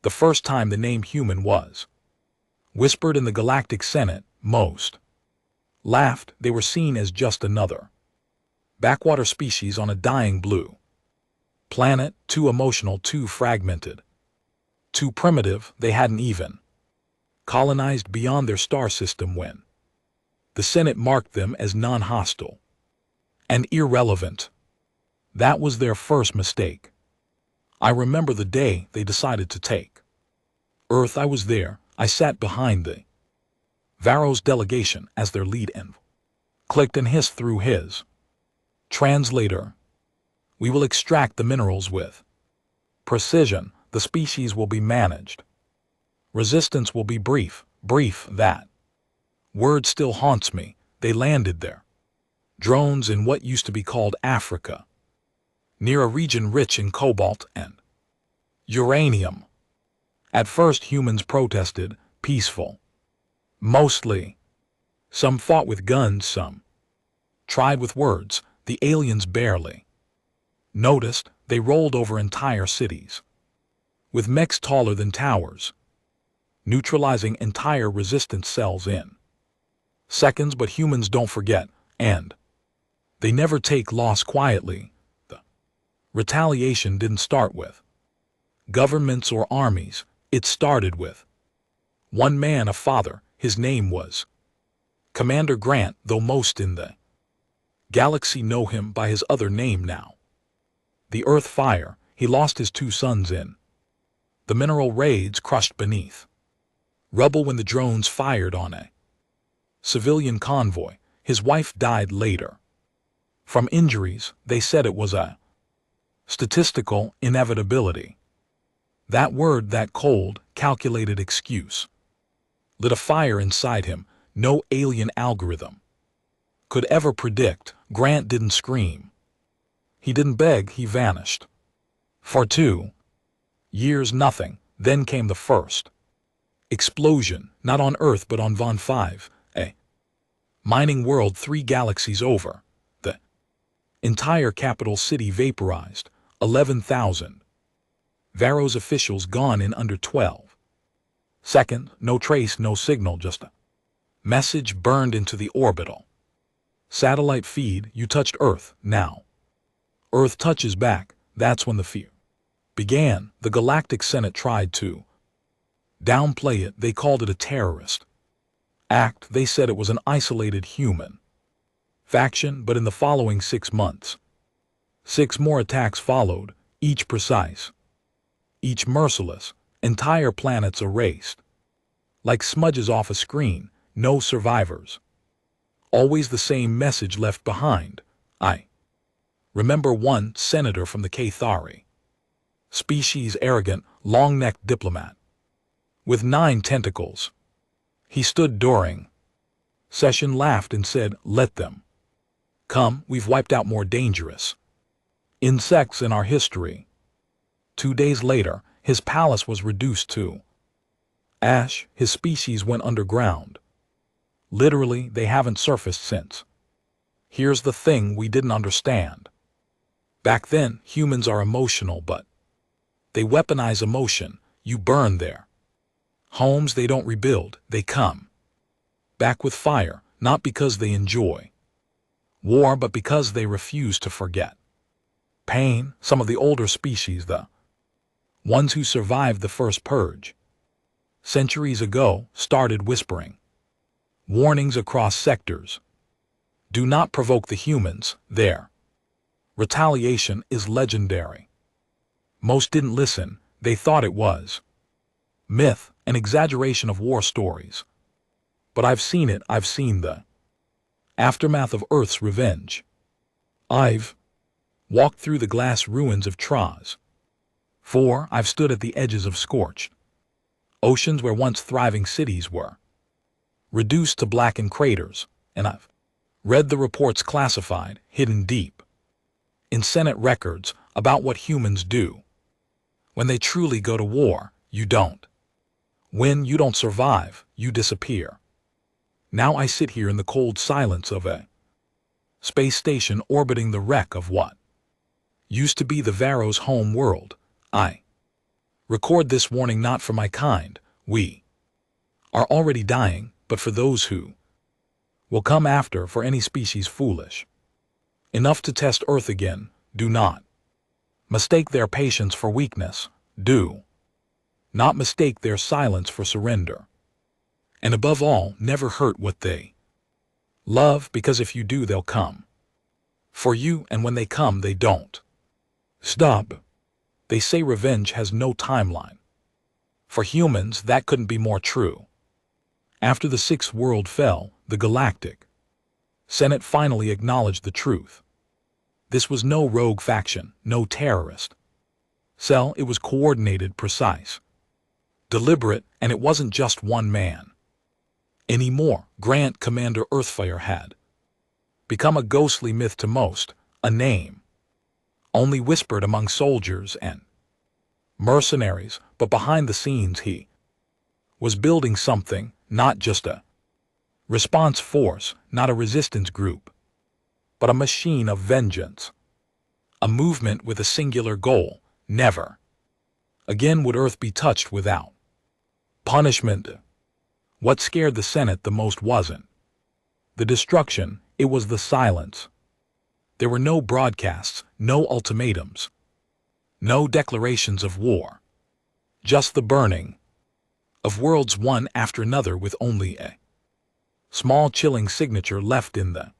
The first time the name human was whispered in the Galactic Senate, most laughed. They were seen as just another backwater species on a dying blue planet, too emotional, too fragmented, too primitive. They hadn't even colonized beyond their star system when the Senate marked them as non-hostile and irrelevant. That was their first mistake. I remember the day they decided to take Earth. I was there. I sat behind the Varro's delegation as their lead env. Clicked and hissed through his translator. We will extract the minerals with precision. The species will be managed. Resistance will be brief. That word still haunts me. They landed there. Drones in what used to be called Africa, near a region rich in cobalt and uranium. At first humans protested, peaceful. Mostly. Some fought with guns, some tried with words. The aliens barely noticed. They rolled over entire cities with mechs taller than towers, neutralizing entire resistance cells in seconds. But humans don't forget, and they never take loss quietly. The retaliation didn't start with governments or armies. It started with one man, a father. His name was Commander Grant, though most in the galaxy know him by his other name now. The Earth Fire. He lost his 2 sons in the mineral raids, crushed beneath rubble when the drones fired on a civilian convoy. His wife died later from injuries. They said it was a statistical inevitability. That word, that cold, calculated excuse, lit a fire inside him no alien algorithm could ever predict. Grant didn't scream. He didn't beg. He vanished. For 2 years, nothing. Then came the first explosion, not on Earth but on Von 5, a mining world 3 galaxies over. The entire capital city vaporized. 11,000 Varro's officials gone in under 12 seconds. No trace, no signal, just a message burned into the orbital satellite feed. You touched Earth. Now Earth touches back. That's when the fear began. The Galactic Senate tried to downplay it. They called it a terrorist act. They said it was an isolated human faction. But in the following 6 months, 6 more attacks followed, each precise, each merciless. Entire planets erased like smudges off a screen. No survivors. Always the same message left behind. I remember one senator from the Cathari species, arrogant, long-necked diplomat with 9 tentacles. He stood during session, laughed and said, "Let them come. We've wiped out more dangerous insects in our history." 2 days later, his palace was reduced to ash. His species went underground. Literally, they haven't surfaced since. Here's the thing we didn't understand. Back then, humans are emotional, but they weaponize emotion. You burn their homes, they don't rebuild. They come back with fire, not because they enjoy war, but because they refuse to forget pain. Some of the older species, the ones who survived the first purge centuries ago, started whispering warnings across sectors. Do not provoke the humans. Their retaliation is legendary. Most didn't listen. They thought it was myth, an exaggeration of war stories. But I've seen it. I've seen the aftermath of Earth's revenge. I've walked through the glass ruins of Traz. 4. I've stood at the edges of scorched oceans where once thriving cities were reduced to blackened craters, and I've read the reports, classified, hidden deep in Senate records, about what humans do when they truly go to war. You don't win, you don't survive, you disappear. Now I sit here in the cold silence of a space station orbiting the wreck of what used to be the Varro's home world. I Record this warning not for my kind, we are already dying, but for those who will come after, for any species foolish enough to test Earth again. Do not mistake their patience for weakness. Do not mistake their silence for surrender. And above all, never hurt what they love, because if you do, they'll come for you, and when they come, they don't stop. They say revenge has no timeline. For humans, that couldn't be more true. After the Sixth World fell, the Galactic Senate finally acknowledged the truth. This was no rogue faction, no terrorist cell. It was coordinated, precise, deliberate, and it wasn't just one man anymore. Grant, Commander Earthfire, had become a ghostly myth to most, a name only whispered among soldiers and mercenaries, but behind the scenes he was building something, not just a response force, not a resistance group, but a machine of vengeance, a movement with a singular goal: never again would Earth be touched without punishment. What scared the Senate the most wasn't the destruction, it was the silence. There were no broadcasts, no ultimatums, no declarations of war, just the burning of worlds one after another, with only a small chilling signature left in the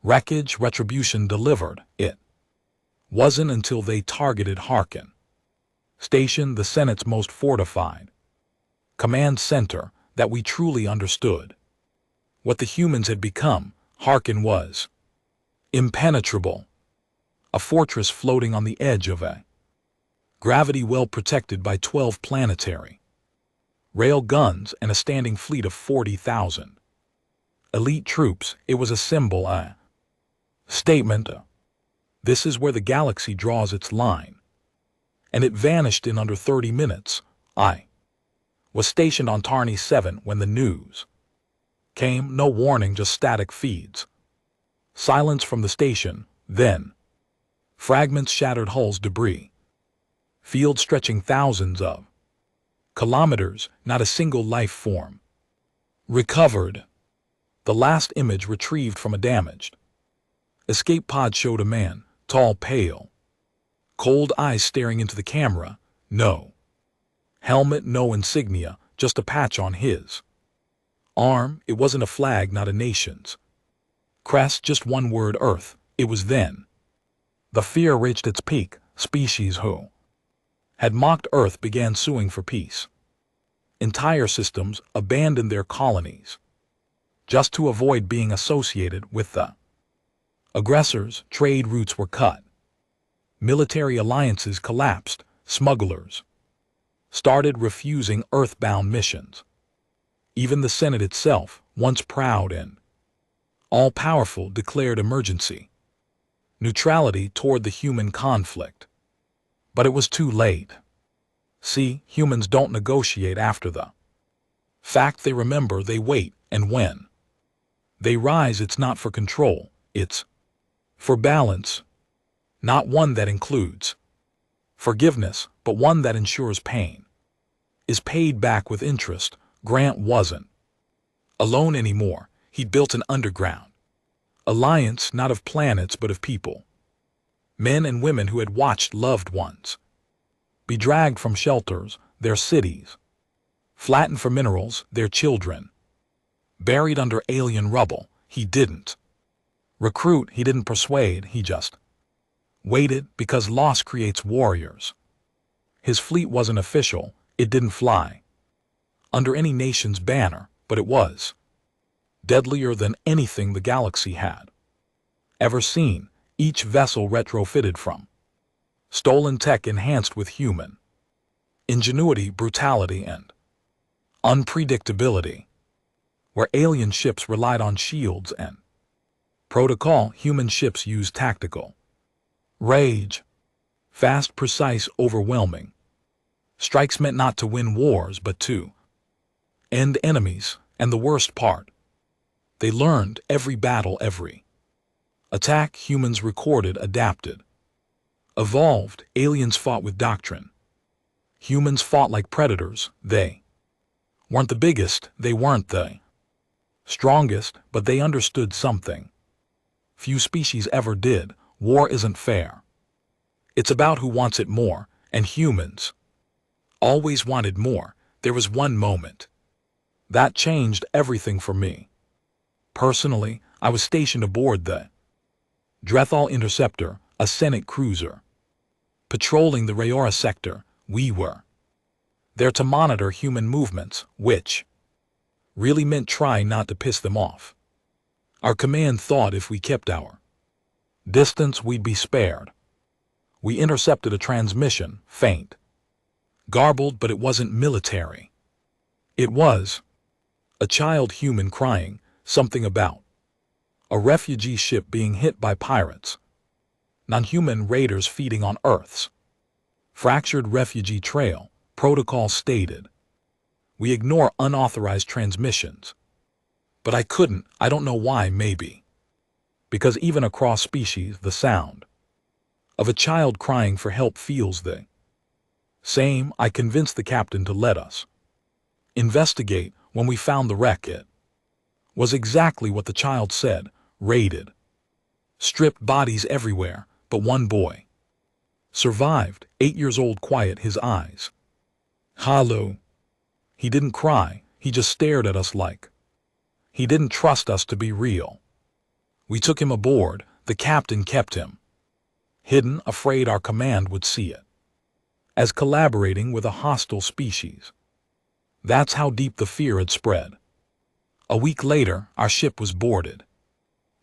wreckage. Retribution delivered. It wasn't until they targeted Harkin Station, the Senate's most fortified command center, that we truly understood what the humans had become. Harkin was impenetrable, a fortress floating on the edge of a gravity well protected by 12 planetary rail guns and a standing fleet of 40,000 elite troops. It was a symbol, a statement. This is where the galaxy draws its line. And it vanished in under 30 minutes. I was stationed on Tarni 7 when the news came. No warning, just static feeds. Silence from the station, then fragments, shattered hulls, debris. Fields stretching thousands of kilometers, not a single life form recovered. The last image retrieved from a damaged escape pod showed a man, tall, pale, cold eyes staring into the camera. No helmet, no insignia, just a patch on his arm. It wasn't a flag, not a nation's crest, just one word: Earth. It was then the fear reached its peak. Species who had mocked Earth began suing for peace. Entire systems abandoned their colonies just to avoid being associated with the aggressors. Trade routes were cut. Military alliances collapsed. Smugglers started refusing Earthbound missions. Even the Senate itself, once proud and all-powerful, declared emergency neutrality toward the human conflict. But it was too late. See, humans don't negotiate after the fact. They remember, they wait, and when they rise, it's not for control, it's for balance. Not one that includes forgiveness, but one that ensures pain is paid back with interest. Grant wasn't alone anymore. He'd built an underground alliance, not of planets but of people. Men and women who had watched loved ones be dragged from shelters, their cities flattened for minerals, their children buried under alien rubble. He didn't recruit, he didn't persuade, he just waited, because loss creates warriors. His fleet wasn't official, it didn't fly under any nation's banner, but it was deadlier than anything the galaxy had ever seen. Each vessel retrofitted from stolen tech enhanced with human ingenuity, brutality, and unpredictability. Where alien ships relied on shields and protocol, human ships used tactical rage. Fast, precise, overwhelming strikes meant not to win wars but to end enemies. And the worst part, they learned every battle, every attack. Humans recorded, adapted, evolved. Aliens fought with doctrine, Humans fought like predators. They weren't the biggest, they weren't the strongest, but they understood something few species ever did. War isn't fair. It's about who wants it more, and humans always wanted more. There was one moment that changed everything for me. Personally, I was stationed aboard the Drethal Interceptor, a Senate cruiser. Patrolling the Rayora sector, we were there to monitor human movements, which really meant trying not to piss them off. Our command thought if we kept our distance, we'd be spared. We intercepted a transmission, faint, garbled, but it wasn't military. It was a child human crying, something about a refugee ship being hit by pirates, non-human raiders feeding on Earth's fractured refugee trail. Protocol stated we ignore unauthorized transmissions. But I couldn't. I don't know why. Maybe because even across species, the sound of a child crying for help feels the same. I convinced the captain to let us investigate. When we found the wreck, it was exactly what the child said. Raided, stripped, bodies everywhere, but one boy survived, 8 years old, quiet, his eyes hollow. He didn't cry, he just stared at us like he didn't trust us to be real. We took him aboard. The captain kept him hidden, afraid our command would see it as collaborating with a hostile species. That's how deep the fear had spread. A week later, our ship was boarded.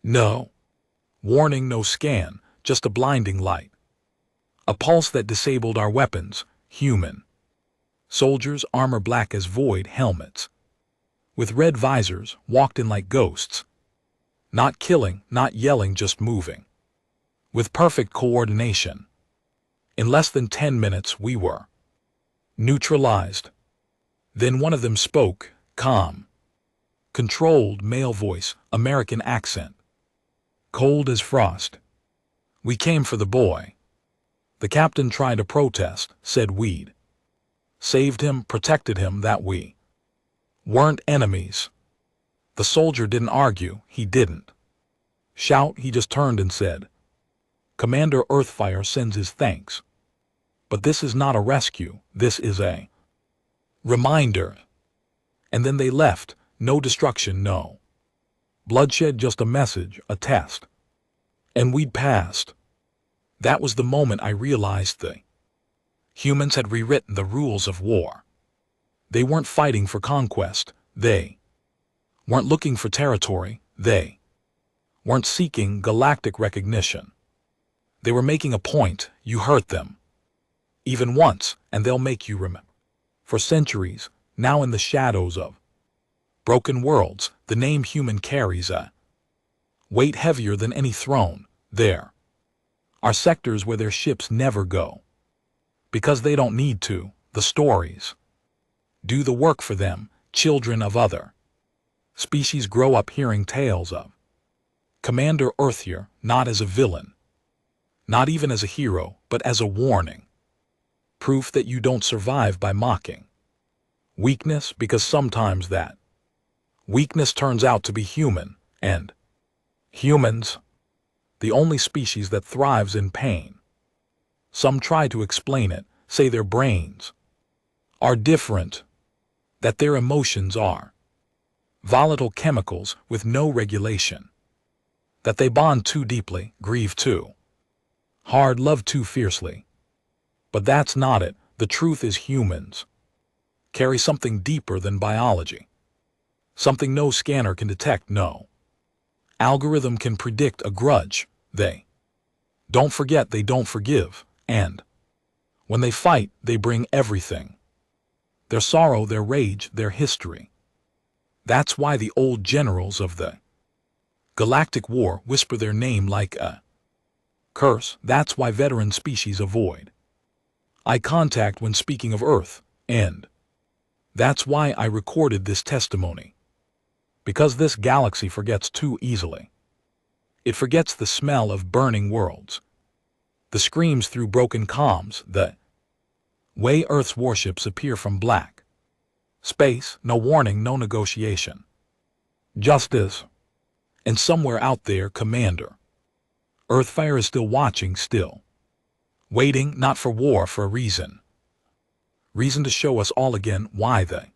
No warning, no scan, just a blinding light. A pulse that disabled our weapons. Human soldiers, armor black as void, helmets with red visors, walked in like ghosts. Not killing, not yelling, just moving with perfect coordination. In less than 10 minutes, we were neutralized. Then one of them spoke, calm, controlled, male voice, American accent, cold as frost. We came for the boy. The captain tried to protest, said we'd saved him, protected him, that we weren't enemies. The soldier didn't argue, he didn't shout, he just turned and said, Commander Earthfire sends his thanks. But this is not a rescue, this is a reminder. And then they left. No destruction, no bloodshed, just a message, a test. And we'd passed. That was the moment I realized the humans had rewritten the rules of war. They weren't fighting for conquest. They weren't looking for territory. They weren't seeking galactic recognition. They were making a point. You hurt them even once, and they'll make you remember. For centuries, now in the shadows of broken worlds, the name human carries a weight heavier than any throne. There are sectors where their ships never go. Because they don't need to. The stories do the work for them. Children of other species grow up hearing tales of Commander Earthier, not as a villain, not even as a hero, but as a warning. Proof that you don't survive by mocking weakness, because sometimes that weakness turns out to be human, and humans, the only species that thrives in pain. Some try to explain it, say their brains are different, that their emotions are volatile chemicals with no regulation, that they bond too deeply, grieve too hard, love too fiercely. But that's not it. The truth is humans carry something deeper than biology, something no scanner can detect, no algorithm can predict, a grudge. They don't forget, they don't forgive, and when they fight, they bring everything. Their sorrow, their rage, their history. That's why the old generals of the galactic war whisper their name like a curse. That's why veteran species avoid eye contact when speaking of Earth, and that's why I recorded this testimony. Because this galaxy forgets too easily. It forgets the smell of burning worlds, the screams through broken comms, the Way Earth's warships appear from black space, no warning, no negotiation. Justice. And somewhere out there, Commander. Earthfire is still watching, still. Waiting, not for war, for a reason. Reason to show us all again why the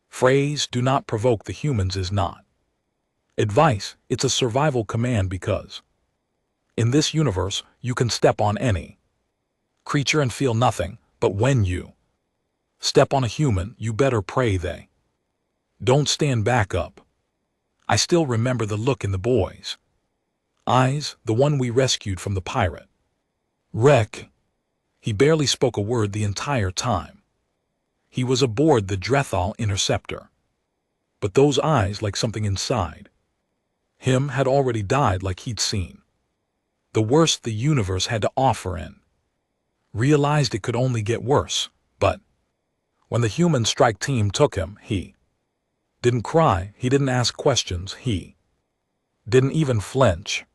phrase, do not provoke the humans, is not advice, it's a survival command, because in this universe, you can step on any creature and feel nothing, but when you step on a human, you better pray they don't stand back up. I still remember the look in the boy's eyes, the one we rescued from the pirate wreck. He barely spoke a word the entire time. He was aboard the Drethal Interceptor. But those eyes, like something inside him, had already died, like he'd seen the worst the universe had to offer and realized it could only get worse. But when the human strike team took him, he didn't cry, he didn't ask questions, he didn't even flinch.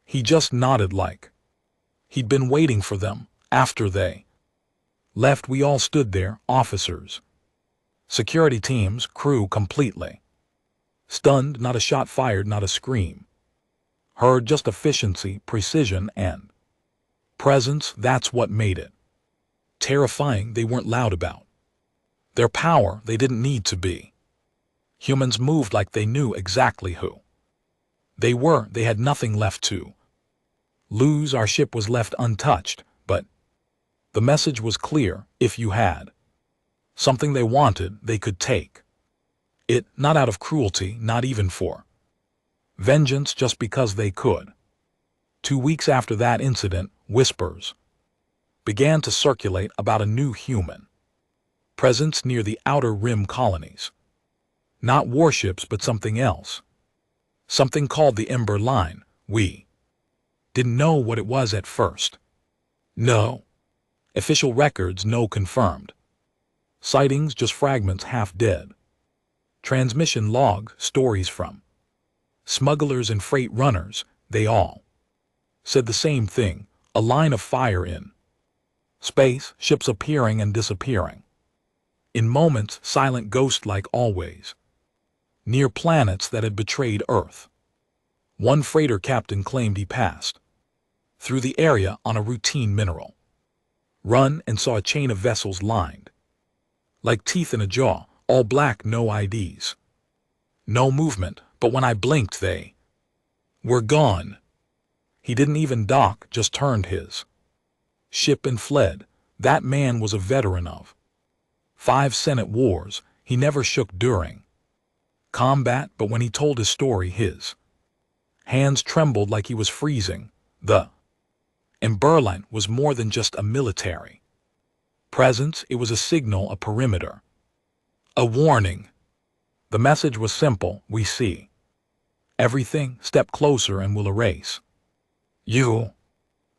He just nodded like he'd been waiting for them. After they left, we all stood there, officers, security teams, crew, completely stunned. Not a shot fired, not a scream heard, just efficiency, precision, and presence. That's what made it terrifying. They weren't loud about their power, they didn't need to be. Humans moved like they knew exactly who they were. They had nothing left to lose. Our ship was left untouched, but the message was clear: if you had something they wanted, they could take it, not out of cruelty, not even for vengeance, just because they could. 2 weeks after that incident, whispers began to circulate about a new human presence near the Outer Rim colonies. Not warships, but something else. Something called the Ember Line. We didn't know what it was at first. No official records, no confirmed sightings, just fragments, half dead transmission log, stories from smugglers and freight runners. They all said the same thing: a line of fire in space, ships appearing and disappearing in moments, silent, ghost-like, always near planets that had betrayed Earth. One freighter captain claimed he passed through the area on a routine mineral run and saw a chain of vessels lined like teeth in a jaw, all black, no IDs, no movement, but when I blinked they were gone. He didn't even dock, just turned his ship and fled. That man was a veteran of 5 Senate wars. He never shook during combat, but when he told his story, his hands trembled like he was freezing. The Ember Line was more than just a military presence, it was a signal, a perimeter, a warning. The message was simple: we see everything, step closer and we'll erase you.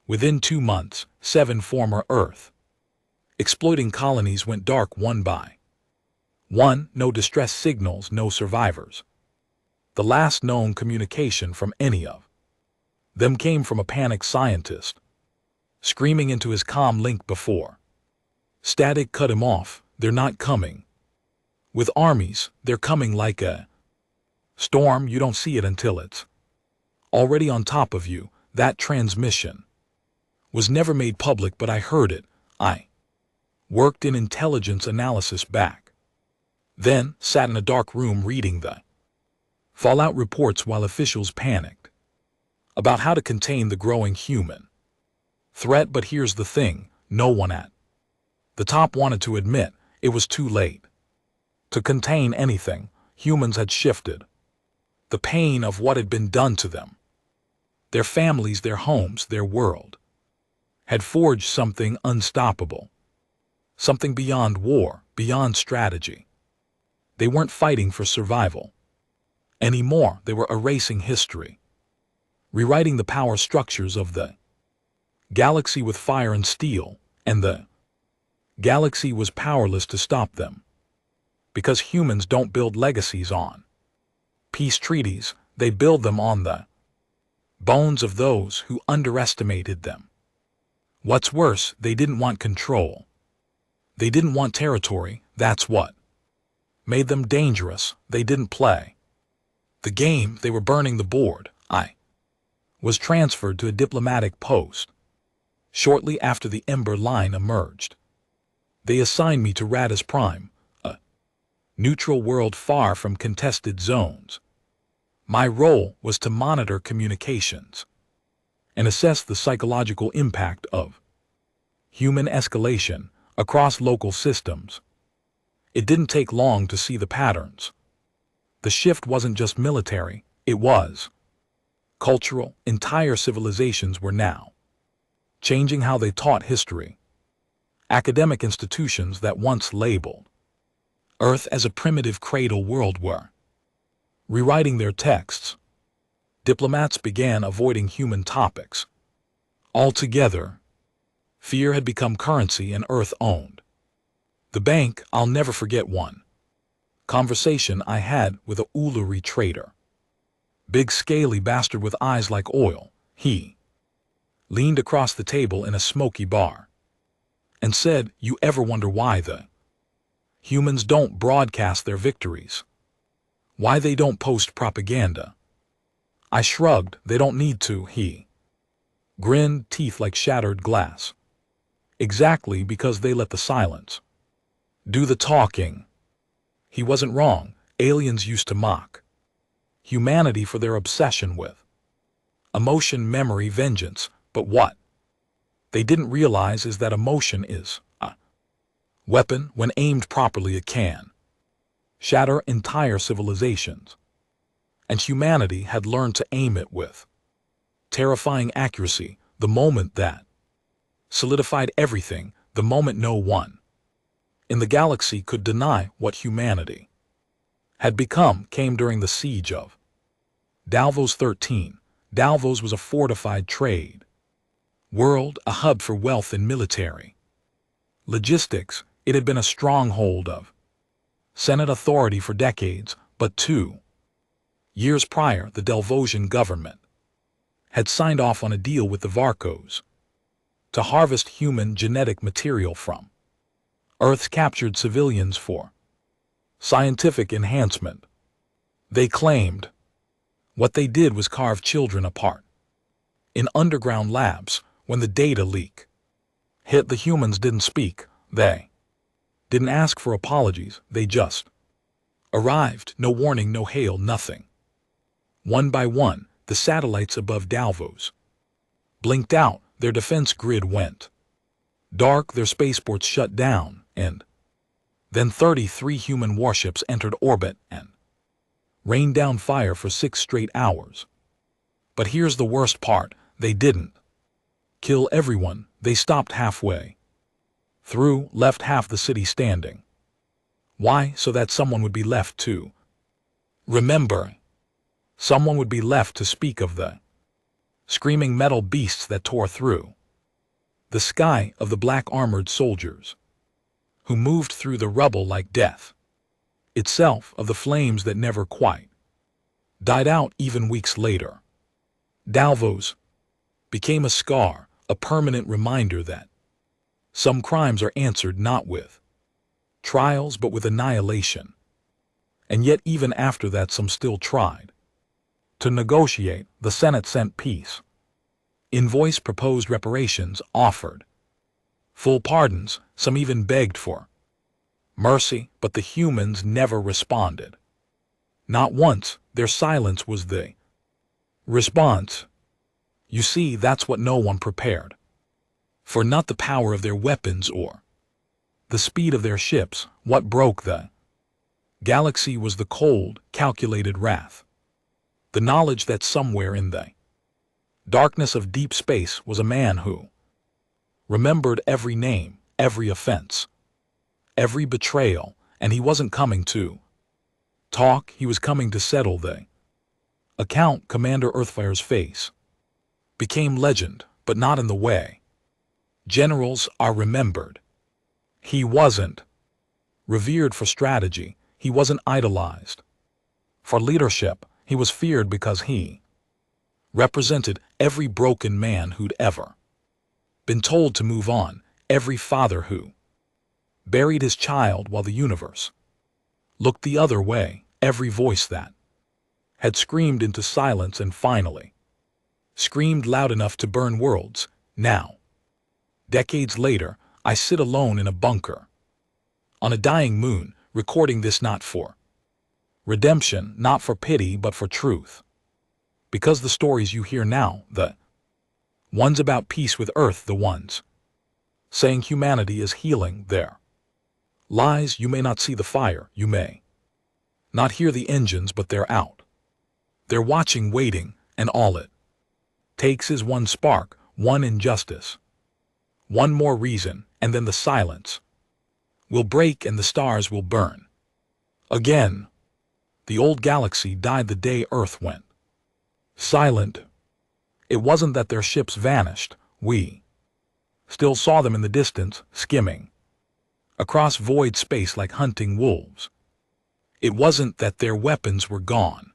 Within 2 months, 7 former Earth exploiting colonies went dark one by one. No distress signals, no survivors. The last known communication from any of them came from a panicked scientist screaming into his comm link before static cut him off. They're not coming with armies, they're coming like a storm. You don't see it until it's already on top of you. That transmission was never made public, but I heard it. I worked in intelligence analysis back then, sat in a dark room reading the fallout reports while officials panicked about how to contain the growing human threat. But here's the thing: no one at the top wanted to admit it was too late to contain anything. Humans had shifted the pain of what had been done to them, their families, their homes, their world, had forged something unstoppable, something beyond war, beyond strategy. They weren't fighting for survival anymore. They were erasing history, rewriting the power structures of the galaxy with fire and steel, and the galaxy was powerless to stop them. Because humans don't build legacies on peace treaties, they build them on the bones of those who underestimated them. What's worse, they didn't want control. They didn't want territory, that's what made them dangerous. They didn't play the game, they were burning the board. I was transferred to a diplomatic post shortly after the Ember Line emerged. They assigned me to Radis Prime, a neutral world far from contested zones. My role was to monitor communications and assess the psychological impact of human escalation across local systems. It didn't take long to see the patterns. The shift wasn't just military, it was cultural. Entire civilizations were now changing how they taught history. Academic institutions that once labeled Earth as a primitive cradle world were rewriting their texts. Diplomats began avoiding human topics altogether. Fear had become currency and Earth owned. The bank, I'll never forget one conversation I had with a Uluru trader. Big scaly bastard with eyes like oil. He leaned across the table in a smoky bar and said, "You ever wonder why the humans don't broadcast their victories? Why they don't post propaganda?" I shrugged. "They don't need to," he grinned, teeth like shattered glass. "Exactly, because they let the silence do the talking." He wasn't wrong. Aliens used to mock humanity for their obsession with emotion, memory, vengeance. But what they didn't realize is that emotion is a weapon. When aimed properly, it can shatter entire civilizations. And humanity had learned to aim it with terrifying accuracy. The moment that solidified everything, the moment no one in the galaxy could deny what humanity had become, came during the siege of Davos 13. Davos was a fortified trade world, a hub for wealth and military logistics. It had been a stronghold of Senate authority for decades, but 2 years prior, the Delvosian government had signed off on a deal with the Varkos to harvest human genetic material from Earth's captured civilians for scientific enhancement. They claimed what they did was carve children apart in underground labs. When the data leak hit, the humans didn't speak. They didn't ask for apologies. They just arrived. No warning, no hail, nothing. One by one, the satellites above Davos blinked out. Their defense grid went dark. Their spaceports shut down. And then 33 human warships entered orbit and rained down fire for 6 straight hours. But here's the worst part. They didn't kill everyone. They stopped halfway through, left half the city standing. Why? So that someone would be left to remember. Someone would be left to speak of the screaming metal beasts that tore through the sky, of the black armored soldiers who moved through the rubble like death itself, of the flames that never quite died out even weeks later. Davos became a scar, a permanent reminder that some crimes are answered not with trials but with annihilation. And yet even after that, some still tried to negotiate. The Senate sent peace envoys, proposed reparations, offered full pardons. Some even begged for mercy, but the humans never responded. Not once. Their silence was the response. You see, that's what no one prepared for. Not the power of their weapons or the speed of their ships. What broke the galaxy was the cold, calculated wrath. The knowledge that somewhere in the darkness of deep space was a man who remembered every name, every offense, every betrayal, and he wasn't coming to talk. He was coming to settle the account. Commander Earthfire's face became legend, but not in the way generals are remembered. He wasn't revered for strategy. He wasn't idolized for leadership. He was feared because he represented every broken man who'd ever been told to move on, every father who buried his child while the universe looked the other way. Every voice that had screamed into silence and finally screamed loud enough to burn worlds. Now, decades later, I sit alone in a bunker on a dying moon, recording this not for redemption, not for pity, but for truth. Because the stories you hear now, the ones about peace with Earth, the ones saying humanity is healing their lies, you may not see the fire, you may not hear the engines, but they're out. They're watching, waiting, and all it takes is one spark, one injustice, one more reason, and then the silence will break and the stars will burn. Again, the old galaxy died the day Earth went silent. It wasn't that their ships vanished. We still saw them in the distance, skimming across void space like hunting wolves. It wasn't that their weapons were gone.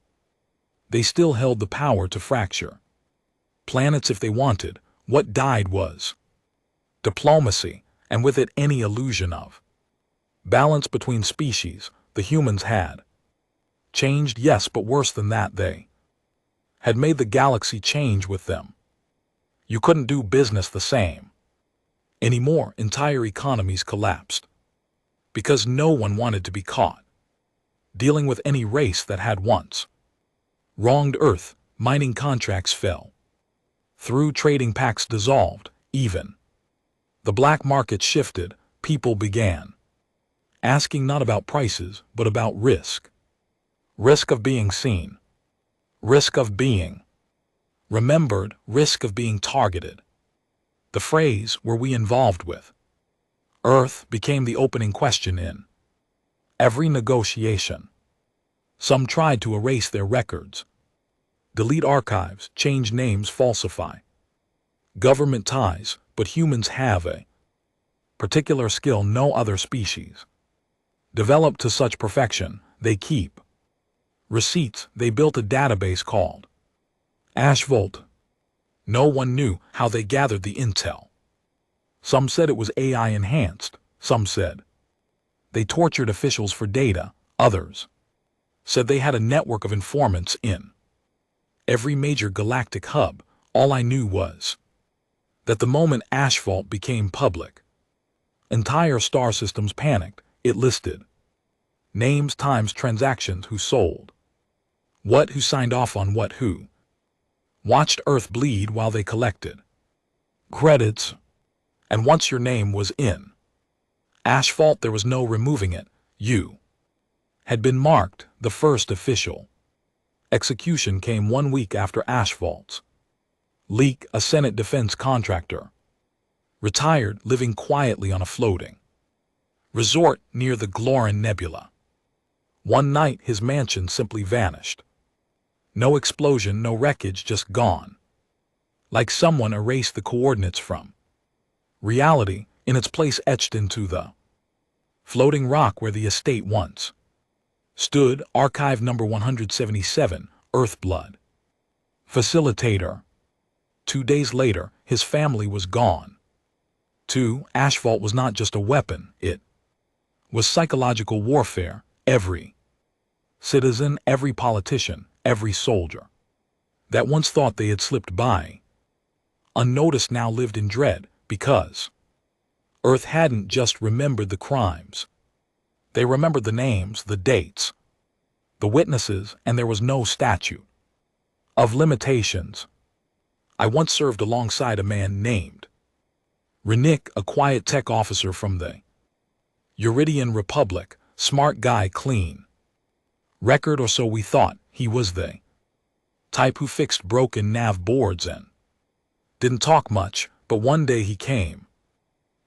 They still held the power to fracture planets if they wanted. What died was diplomacy, and with it any illusion of balance between species. The humans had changed, yes, but worse than that, they had made the galaxy change with them. You couldn't do business the same anymore. Entire economies collapsed because no one wanted to be caught dealing with any race that had once wronged Earth. Mining contracts fell through, trading pacts dissolved, even the black market shifted. People began asking not about prices, but about risk. Risk of being seen. Risk of being remembered. Risk of being targeted. The phrase, "were we involved with Earth?" became the opening question in every negotiation. Some tried to erase their records, delete archives, change names, falsify government ties, but humans have a particular skill no other species developed to such perfection. They keep receipts. They built a database called HFY. No one knew how they gathered the intel. Some said it was AI enhanced. Some said they tortured officials for data. Others said they had a network of informants in every major galactic hub. All I knew was that the moment HFY became public, entire star systems panicked. It listed names, times, transactions, who sold what, who signed off on what, who watched Earth bleed while they collected credits. And once your name was in HFY, there was no removing it. You had been marked. The first official execution came 1 week after HFY's leak. A Senate defense contractor retired, living quietly on a floating resort near the Glorin Nebula. One night, his mansion simply vanished. No explosion, no wreckage, just gone. Like someone erased the coordinates from reality. In its place, etched into the floating rock where the estate once stood, archive number 177, Earthblood. Facilitator. 2 days later, his family was gone. HFY was not just a weapon, it was psychological warfare. Every citizen, every politician, every soldier that once thought they had slipped by unnoticed now lived in dread, because Earth hadn't just remembered the crimes. They remembered the names, the dates, the witnesses, and there was no statute of limitations. I once served alongside a man named Renick, a quiet tech officer from the Euridian Republic. Smart guy, clean record, or so we thought. He was the type who fixed broken nav boards and didn't talk much, but one day he came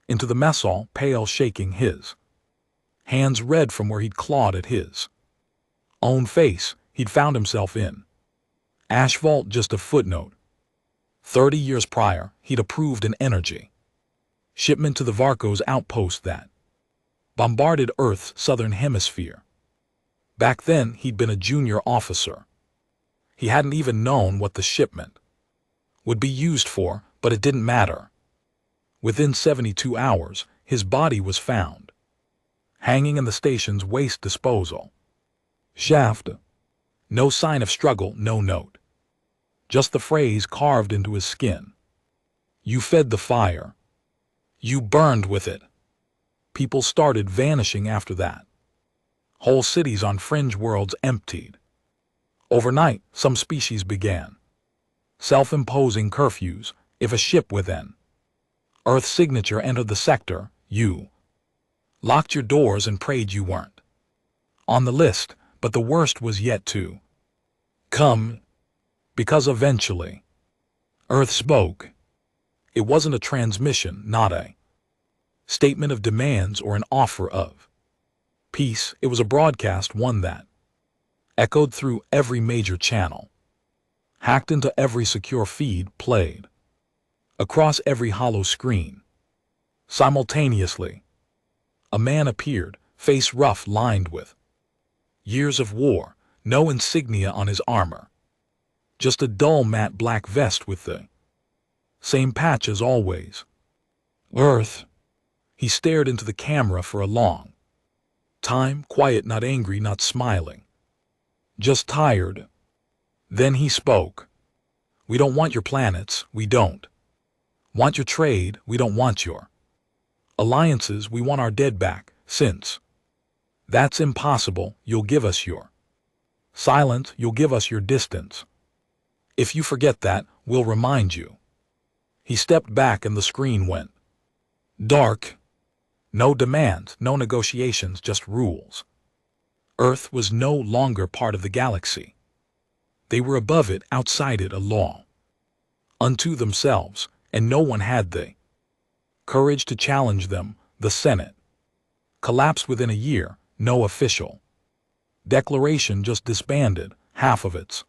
into the mess hall, pale, shaking, his hands red from where he'd clawed at his own face. He'd found himself in HFY. Just a footnote. 30 years prior, he'd approved an energy shipment to the Varco's outpost that bombarded Earth's southern hemisphere. Back then, he'd been a junior officer. He hadn't even known what the shipment would be used for, but it didn't matter. Within 72 hours, his body was found hanging in the station's waste disposal shaft. No sign of struggle, no note. Just the phrase carved into his skin. You fed the fire. You burned with it. People started vanishing after that. Whole cities on fringe worlds emptied. Overnight, some species began self-imposing curfews. If a ship within Earth's signature entered the sector, you locked your doors and prayed you weren't on the list, but the worst was yet to come, because eventually Earth spoke. It wasn't a transmission, not a statement of demands or an offer of peace. It was a broadcast, one that echoed through every major channel, hacked into every secure feed, played across every hollow screen. Simultaneously, a man appeared, face rough, lined with years of war, no insignia on his armor, just a dull matte black vest with the same patch as always. Earth. He stared into the camera for a long time, quiet, not angry, not smiling, just tired. Then he spoke. We don't want your planets, we don't want your trade, we don't want your alliances, we want our dead back. Since that's impossible, you'll give us your silence, you'll give us your distance. If you forget that, we'll remind you. He stepped back and the screen went dark. No demands, no negotiations, just rules. Earth was no longer part of the galaxy. They were above it, outside it, a law unto themselves, and no one had the courage to challenge them. The Senate collapsed within a year, no official declaration, just disbanded. Half of its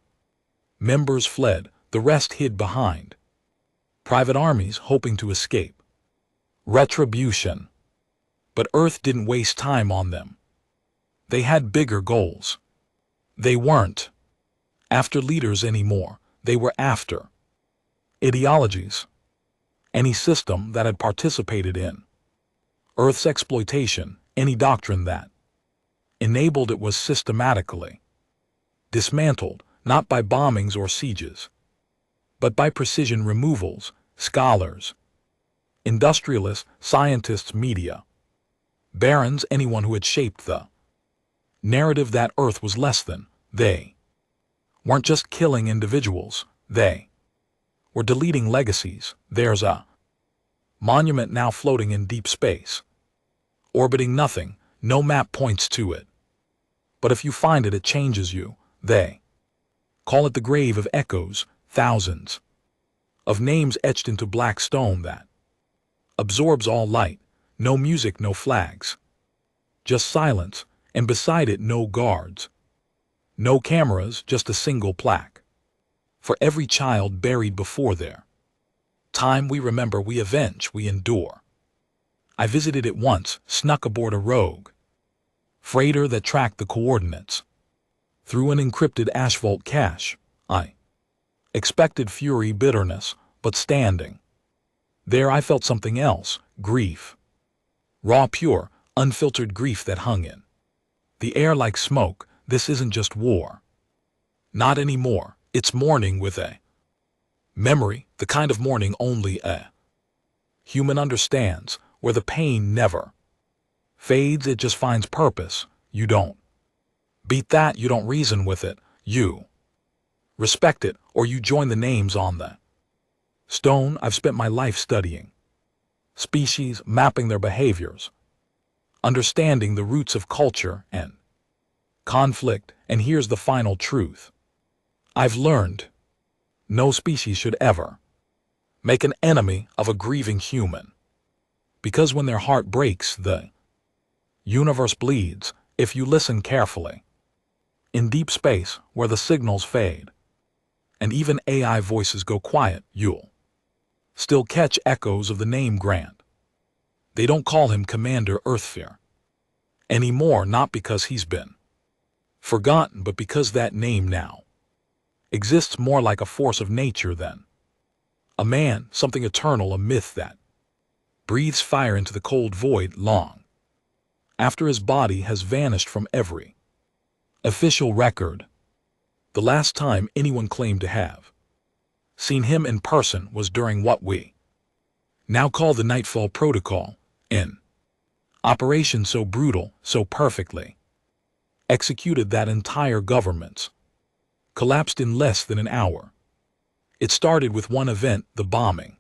members fled, the rest hid behind private armies, hoping to escape retribution. But Earth didn't waste time on them. They had bigger goals. They weren't after leaders anymore. They were after ideologies. Any system that had participated in Earth's exploitation, any doctrine that enabled it, was systematically dismantled, not by bombings or sieges, but by precision removals. Scholars, industrialists, scientists, media, barons, anyone who had shaped the narrative that Earth was less than. They weren't just killing individuals, they were deleting legacies. There's a monument now floating in deep space, orbiting nothing, no map points to it. But if you find it, it changes you. They call it the grave of echoes, thousands of names etched into black stone that absorbs all light. No music, no flags, just silence, and beside it no guards, no cameras, just a single plaque. For every child buried before their time, we remember, we avenge, we endure. I visited it once, snuck aboard a rogue freighter that tracked the coordinates through an encrypted asphalt cache. I expected fury, bitterness, but standing there I felt something else, grief. Raw, pure, unfiltered grief that hung in the air like smoke. This isn't just war. Not anymore. It's mourning with a memory, the kind of mourning only a human understands, where the pain never fades, it just finds purpose. You don't beat that, you don't reason with it, you respect it, or you join the names on the stone. I've spent my life studying species, mapping their behaviors, understanding the roots of culture and conflict, and here's the final truth. I've learned no species should ever make an enemy of a grieving human, because when their heart breaks, the universe bleeds. If you listen carefully, in deep space where the signals fade and even AI voices go quiet, you'll still catch echoes of the name Grant. They don't call him Commander Earthfear anymore, not because he's been forgotten, but because that name now exists more like a force of nature than a man, something eternal, a myth that breathes fire into the cold void long after his body has vanished from every official record. The last time anyone claimed to have seen him in person was during what we now call the Nightfall Protocol, an operation so brutal, so perfectly executed that entire governments collapsed in less than an hour. It started with one event, the bombing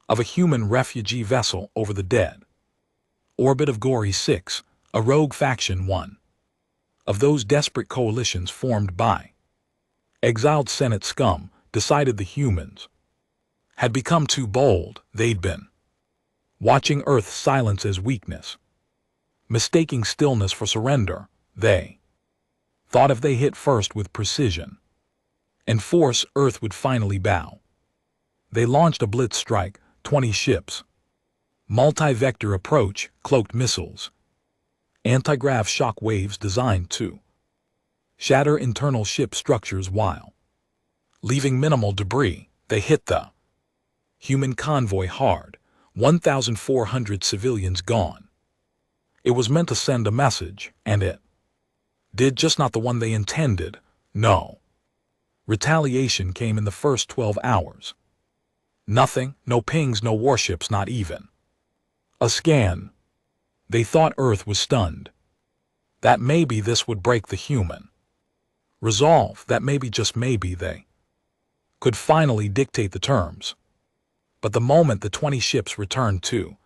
of a human refugee vessel over the dead orbit of Gory 6, a rogue faction, one of those desperate coalitions formed by exiled Senate scum, decided the humans had become too bold. They'd been watching Earth's silence as weakness, mistaking stillness for surrender. They thought if they hit first with precision and force, Earth would finally bow. They launched a blitz strike, 20 ships, multi-vector approach, cloaked missiles, anti-grav shock waves designed to shatter internal ship structures while leaving minimal debris. They hit the human convoy hard, 1,400 civilians gone. It was meant to send a message, and it did, just not the one they intended. No. Retaliation came in the first 12 hours. Nothing, no pings, no warships, not even a scan. They thought Earth was stunned. That maybe this would break the human resolve, that maybe, just maybe, they could finally dictate the terms. But the moment the 20 ships returned to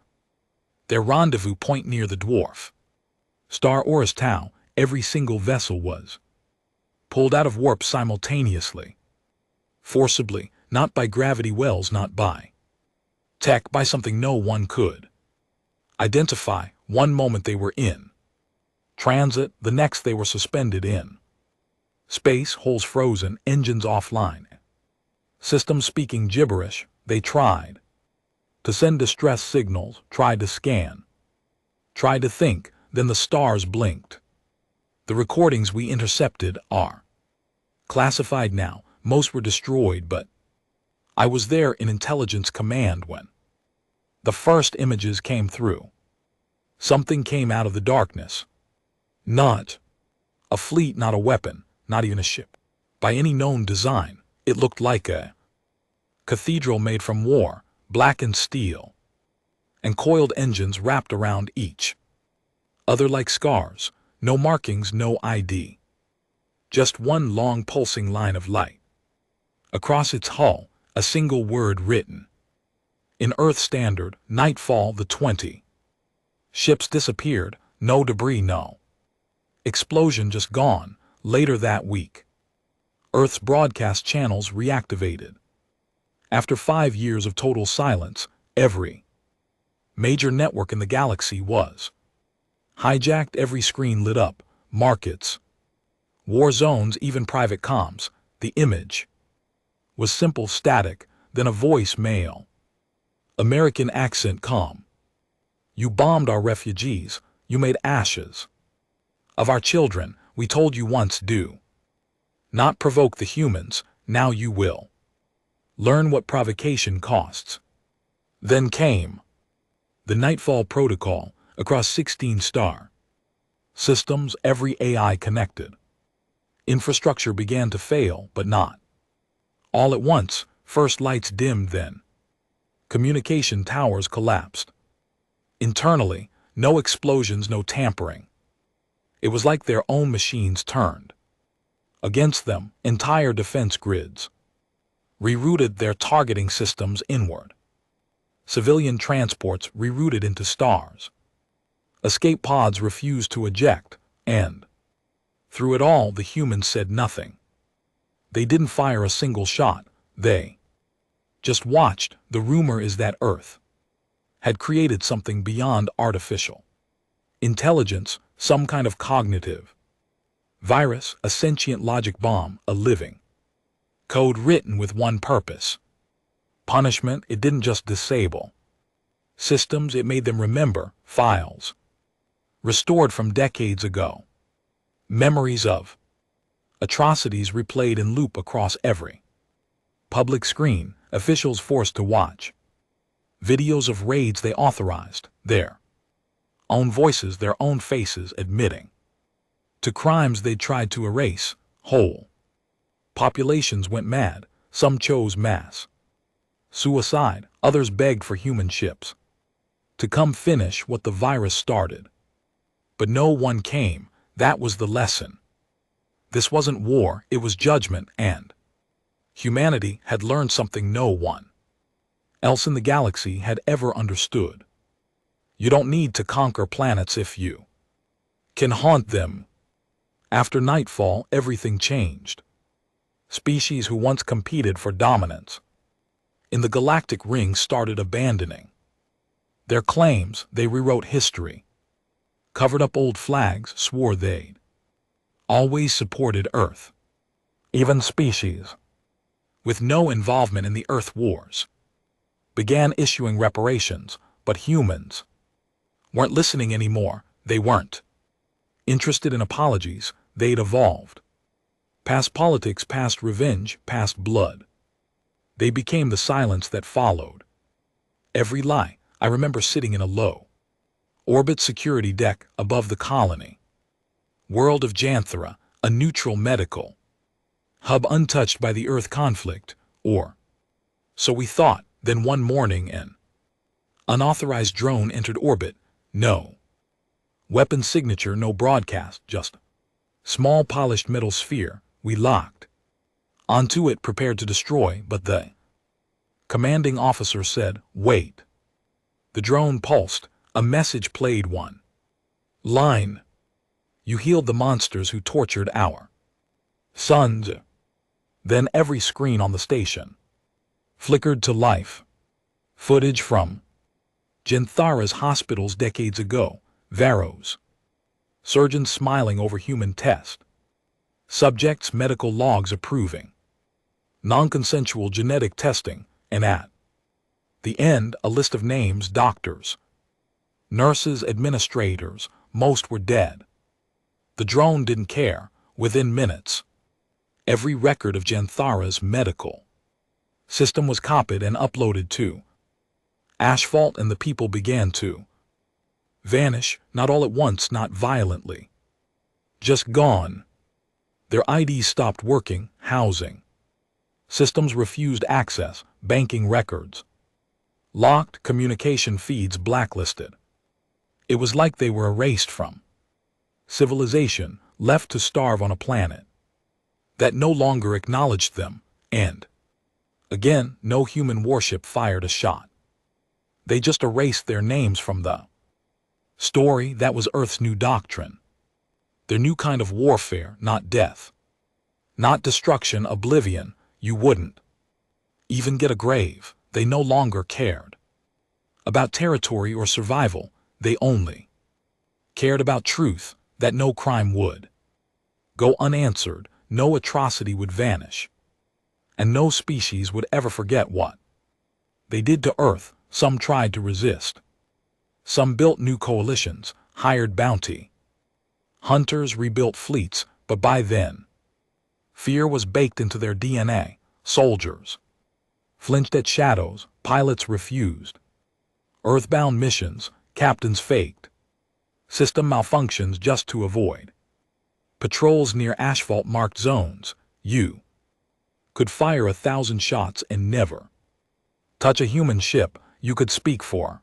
their rendezvous point near the dwarf star Oris Tau, every single vessel was pulled out of warp simultaneously, forcibly, not by gravity wells, not by tech, by something no one could identify. One moment they were in transit, the next they were suspended in space, holes frozen, engines offline, systems speaking gibberish. They tried to send distress signals, tried to scan, tried to think, then the stars blinked. The recordings we intercepted are classified now. Most were destroyed, but I was there in intelligence command when the first images came through. Something came out of the darkness. Not a fleet, not a weapon, not even a ship. By any known design, it looked like a cathedral made from war, blackened steel, and coiled engines wrapped around each other like scars. No markings, no ID. Just one long pulsing line of light. Across its hull, a single word written in Earth Standard: Nightfall. The 20 ships disappeared, no debris, no explosion, just gone. Later that week, Earth's broadcast channels reactivated. After 5 years of total silence, every major network in the galaxy was hijacked, every screen lit up, markets, war zones, even private comms. The image was simple, static, then a voice, male, American accent, calm. You bombed our refugees, you made ashes of our children. We told you once, do not provoke the humans, now you will learn what provocation costs. Then came the Nightfall Protocol across 16 star systems, every AI connected. Infrastructure began to fail, but not all at once. First lights dimmed, then communication towers collapsed. Internally, no explosions, no tampering. It was like their own machines turned against them. Entire defense grids rerouted, their targeting systems inward. Civilian transports rerouted into stars. Escape pods refused to eject, and through it all, the humans said nothing. They didn't fire a single shot. They just watched. The rumor is that Earth had created something beyond artificial intelligence, some kind of cognitive virus, a sentient logic bomb, a living code written with one purpose: punishment. It didn't just disable systems, it made them remember files restored from decades ago, memories of atrocities replayed in loop across every public screen, officials forced to watch videos of raids they authorized, their Own voices, their own faces admitting to crimes they'd tried to erase. Whole populations went mad. Some chose mass suicide. Others begged for human ships to come finish what the virus started. But no one came. That was the lesson. This wasn't war, it was judgment, and humanity had learned something no one else in the galaxy had ever understood. You don't need to conquer planets if you can haunt them. After nightfall, everything changed. Species who once competed for dominance in the galactic ring started abandoning their claims. They rewrote history, covered up old flags, swore they'd always supported Earth. Even species with no involvement in the Earth wars began issuing reparations, but humans weren't listening anymore. They weren't interested in apologies. They'd evolved past politics, past revenge, past blood. They became the silence that followed every lie. I remember sitting in a low orbit security deck above the colony world of Janthara, a neutral medical hub untouched by the Earth conflict, or so we thought. Then one morning an unauthorized drone entered orbit. No weapon signature, no broadcast, just small polished metal sphere. We locked onto it, prepared to destroy, but the commanding officer said, "Wait." The drone pulsed. A message played. One line: "You healed the monsters who tortured our sons." Then every screen on the station flickered to life. Footage from Janthara's hospitals decades ago. Varro's surgeons smiling over human test subjects, medical logs approving non-consensual genetic testing, and at the end, a list of names: doctors, nurses, administrators. Most were dead. The drone didn't care. Within minutes, every record of Janthara's medical system was copied and uploaded to Asphalt, and the people began to vanish, not all at once, not violently, just gone. Their IDs stopped working, housing systems refused access, banking records locked, communication feeds blacklisted. It was like they were erased from civilization, left to starve on a planet that no longer acknowledged them, and again, no human warship fired a shot. They just erased their names from the story. That was Earth's new doctrine. Their new kind of warfare, not death, not destruction, oblivion. You wouldn't even get a grave. They no longer cared about territory or survival. They only cared about truth, that no crime would go unanswered, no atrocity would vanish, and no species would ever forget what they did to Earth. Some tried to resist. Some built new coalitions, hired bounty hunters, rebuilt fleets, but by then, fear was baked into their DNA. Soldiers flinched at shadows, pilots refused Earthbound missions, captains faked system malfunctions just to avoid patrols near asphalt-marked zones. You could fire 1,000 shots and never touch a human ship. You could speak for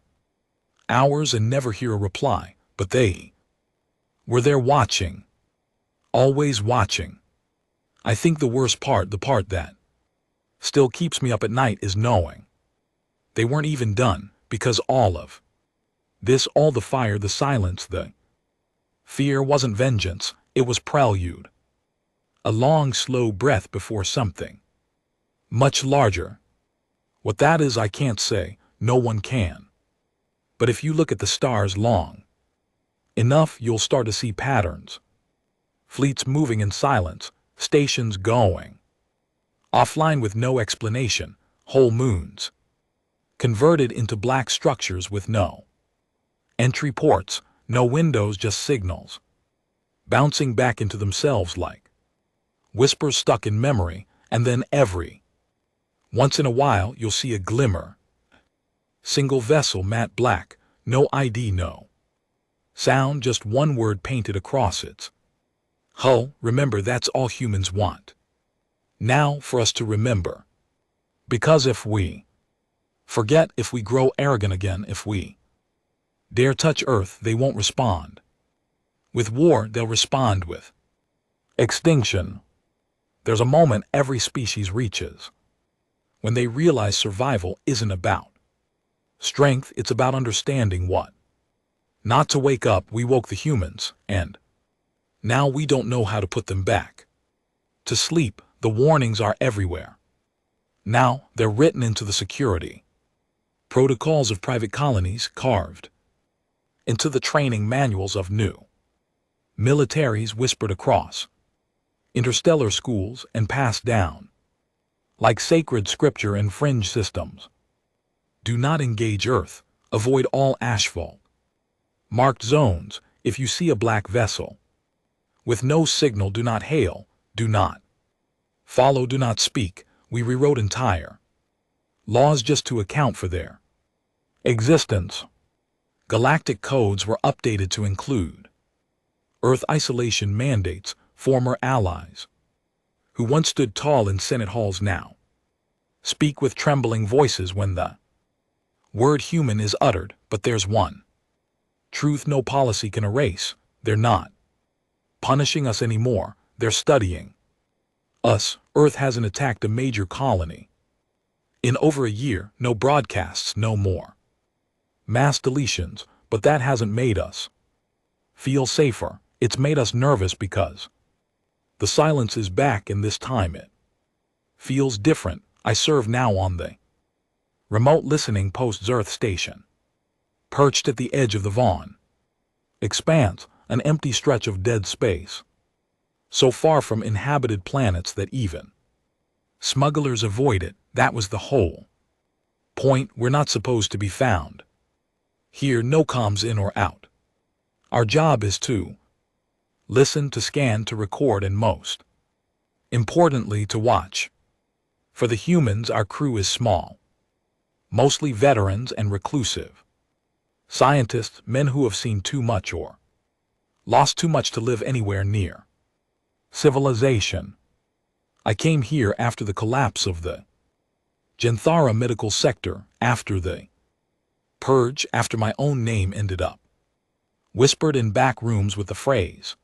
hours and never hear a reply, but they were there watching, always watching. I think the worst part, the part that still keeps me up at night, is knowing they weren't even done, because all of this, all the fire, the silence, the fear wasn't vengeance, it was prelude. A long, slow breath before something much larger. What that is, I can't say, no one can. But if you look at the stars long enough, you'll start to see patterns. Fleets moving in silence, stations going offline with no explanation, whole moons converted into black structures with no entry ports, no windows, just signals bouncing back into themselves like whispers stuck in memory. And then every once in a while you'll see a glimmer. Single vessel, matte black, no ID, no Sound, just one word painted across its hull. Remember, that's all humans want. Now for us to remember. Because if we forget, if we grow arrogant again, if we dare touch Earth, they won't respond with war, they'll respond with extinction. There's a moment every species reaches when they realize survival isn't about strength, it's about understanding what not to wake up. We woke the humans, and now we don't know how to put them back to sleep. The warnings are everywhere. Now they're written into the security protocols of private colonies, carved into the training manuals of new militaries, whispered across interstellar schools and passed down like sacred scripture in fringe systems. Do not engage Earth. Avoid all asphalt marked zones. If you see a black vessel with no signal, do not hail, do not follow, do not speak. We rewrote entire laws just to account for their existence. Galactic codes were updated to include Earth isolation mandates. Former allies who once stood tall in Senate halls now speak with trembling voices when the word human is uttered. But there's one truth no policy can erase. They're not punishing us anymore. They're studying us. Earth hasn't attacked a major colony in over a year. No broadcasts, no more mass deletions. But that hasn't made us feel safer. It's made us nervous because the silence is back, and this time it feels different. I serve now on the remote listening post's Earth station, perched at the edge of the Vaughn expanse, an empty stretch of dead space, so far from inhabited planets that even smugglers avoid it. That was the whole point. We're not supposed to be found here. No comms in or out. Our job is to listen, to scan, to record, and most importantly, to watch. For the humans, our crew is small, mostly veterans and reclusive scientists, men who have seen too much or lost too much to live anywhere near civilization. I came here after the collapse of the Genthara medical sector, after the purge, after my own name ended up whispered in back rooms with the phrase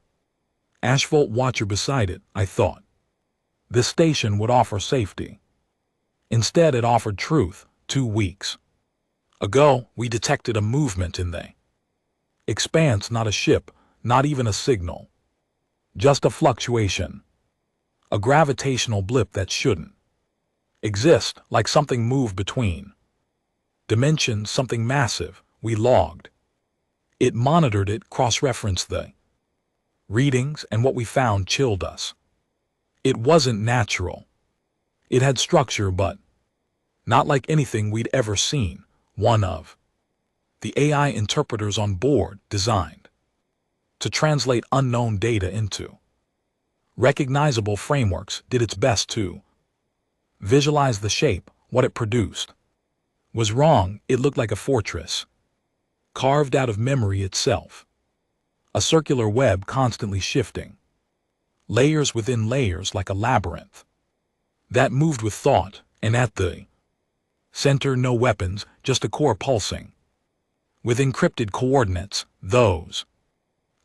asphalt watcher beside it. I thought this station would offer safety. Instead, it offered truth. 2 weeks ago, we detected a movement in the expanse, not a ship, not even a signal, just a fluctuation, a gravitational blip that shouldn't exist, like something moved between dimensions, something massive. We logged it, monitored it, cross-referenced the readings, and what we found chilled us. It wasn't natural. It had structure, but not like anything we'd ever seen. One of the AI interpreters on board, designed to translate unknown data into recognizable frameworks, did its best to visualize the shape. What it produced was wrong. It looked like a fortress carved out of memory itself. A circular web constantly shifting, layers within layers, like a labyrinth that moved with thought. And at the center, no weapons, just a core pulsing with encrypted coordinates. Those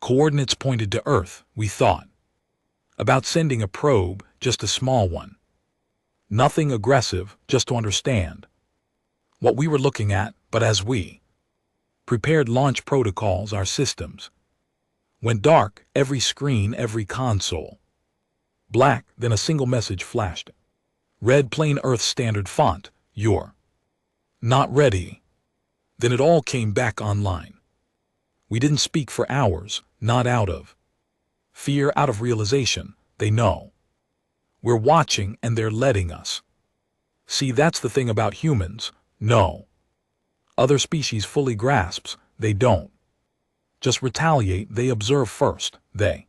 coordinates pointed to Earth. We thought about sending a probe, just a small one. Nothing aggressive, just to understand what we were looking at. But as we prepared launch protocols, our systems went dark. Every screen, every console black. Then a single message flashed. Red, plain Earth standard font. You're not ready. Then it all came back online. We didn't speak for hours, not out of fear, out of realization. They know we're watching, and they're letting us see. That's the thing about humans. No other species fully grasps. They don't just retaliate. They observe first. They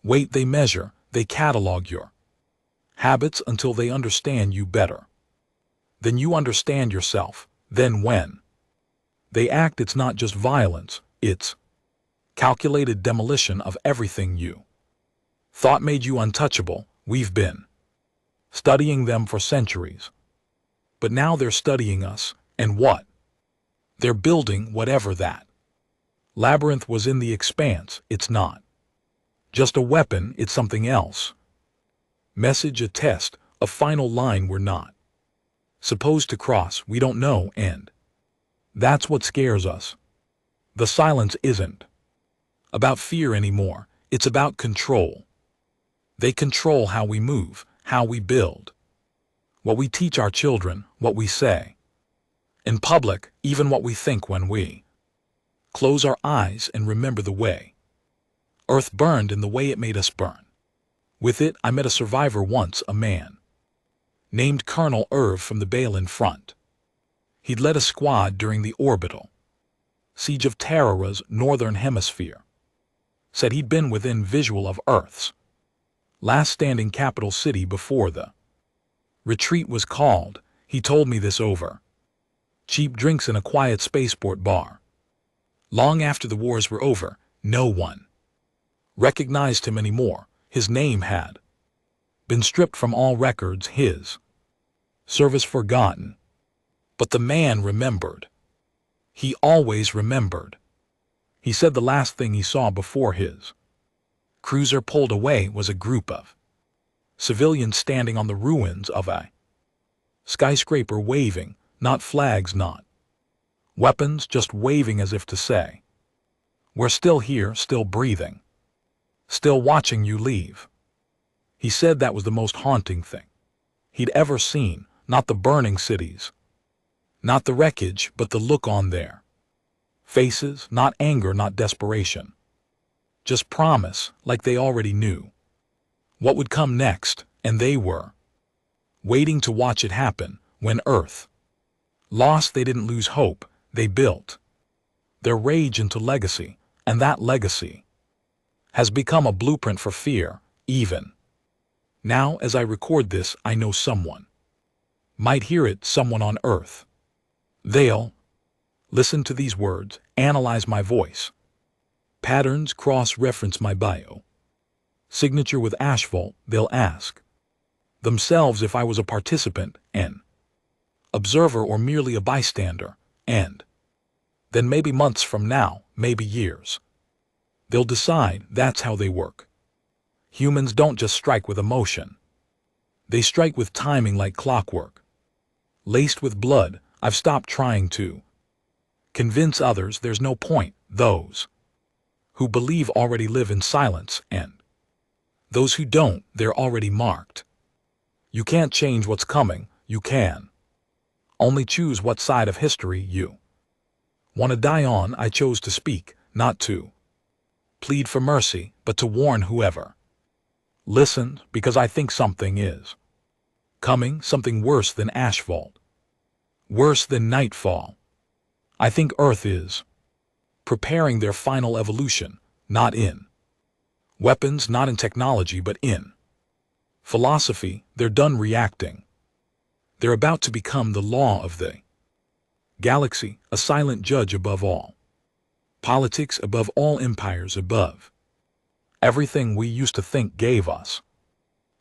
wait. They measure. They catalog your habits until they understand you better than you understand yourself. Then when they act, it's not just violence. It's Calculated demolition of everything you thought made you untouchable. We've been studying them for centuries. But now they're studying us, and what? They're building whatever that labyrinth was in the expanse. It's not just a weapon, it's something else. Message, a test, a final line we're not supposed to cross, we don't know, and that's what scares us. The silence isn't about fear anymore, it's about control. They control how we move, how we build, what we teach our children, what we say in public, even what we think when we close our eyes and remember the way Earth burned and the way it made us burn. With it, I met a survivor once, a man named Colonel Irv from the Balin front. He'd led a squad during the orbital siege of Terra's northern hemisphere. Said he'd been within visual of Earth's last standing capital city before the retreat was called. He told me this over cheap drinks in a quiet spaceport bar. Long after the wars were over, no one recognized him anymore. His name had been stripped from all records, his service forgotten. But the man remembered. He always remembered. He said the last thing he saw before his cruiser pulled away was a group of civilians standing on the ruins of a skyscraper waving, not flags, not weapons, just waving as if to say, we're still here, still breathing, still watching you leave. He said that was the most haunting thing he'd ever seen, not the burning cities, not the wreckage, but the look on their faces, not anger, not desperation, just promise, like they already knew what would come next, and they were waiting to watch it happen. When Earth lost, they didn't lose hope, they built their rage into legacy, and that legacy has become a blueprint for fear. Even now, as I record this, I know someone might hear it, someone on Earth. They'll listen to these words, analyze my voice, patterns, cross-reference my bio, signature with asphalt. They'll ask themselves if I was a participant, an observer, or merely a bystander, and then maybe months from now, maybe years, they'll decide. That's how they work. Humans don't just strike with emotion. They strike with timing like clockwork, laced with blood. I've stopped trying to convince others there's no point. Those who believe already live in silence, and those who don't, they're already marked. You can't change what's coming, you can only choose what side of history you want to die on. I chose to speak, not to plead for mercy, but to warn whoever listened, because I think something is coming, something worse than asphalt, worse than nightfall. I think Earth is preparing their final evolution, not in weapons, not in technology, but in philosophy. They're done reacting. They're about to become the law of the galaxy, a silent judge above all politics, above all empires, above everything we used to think gave us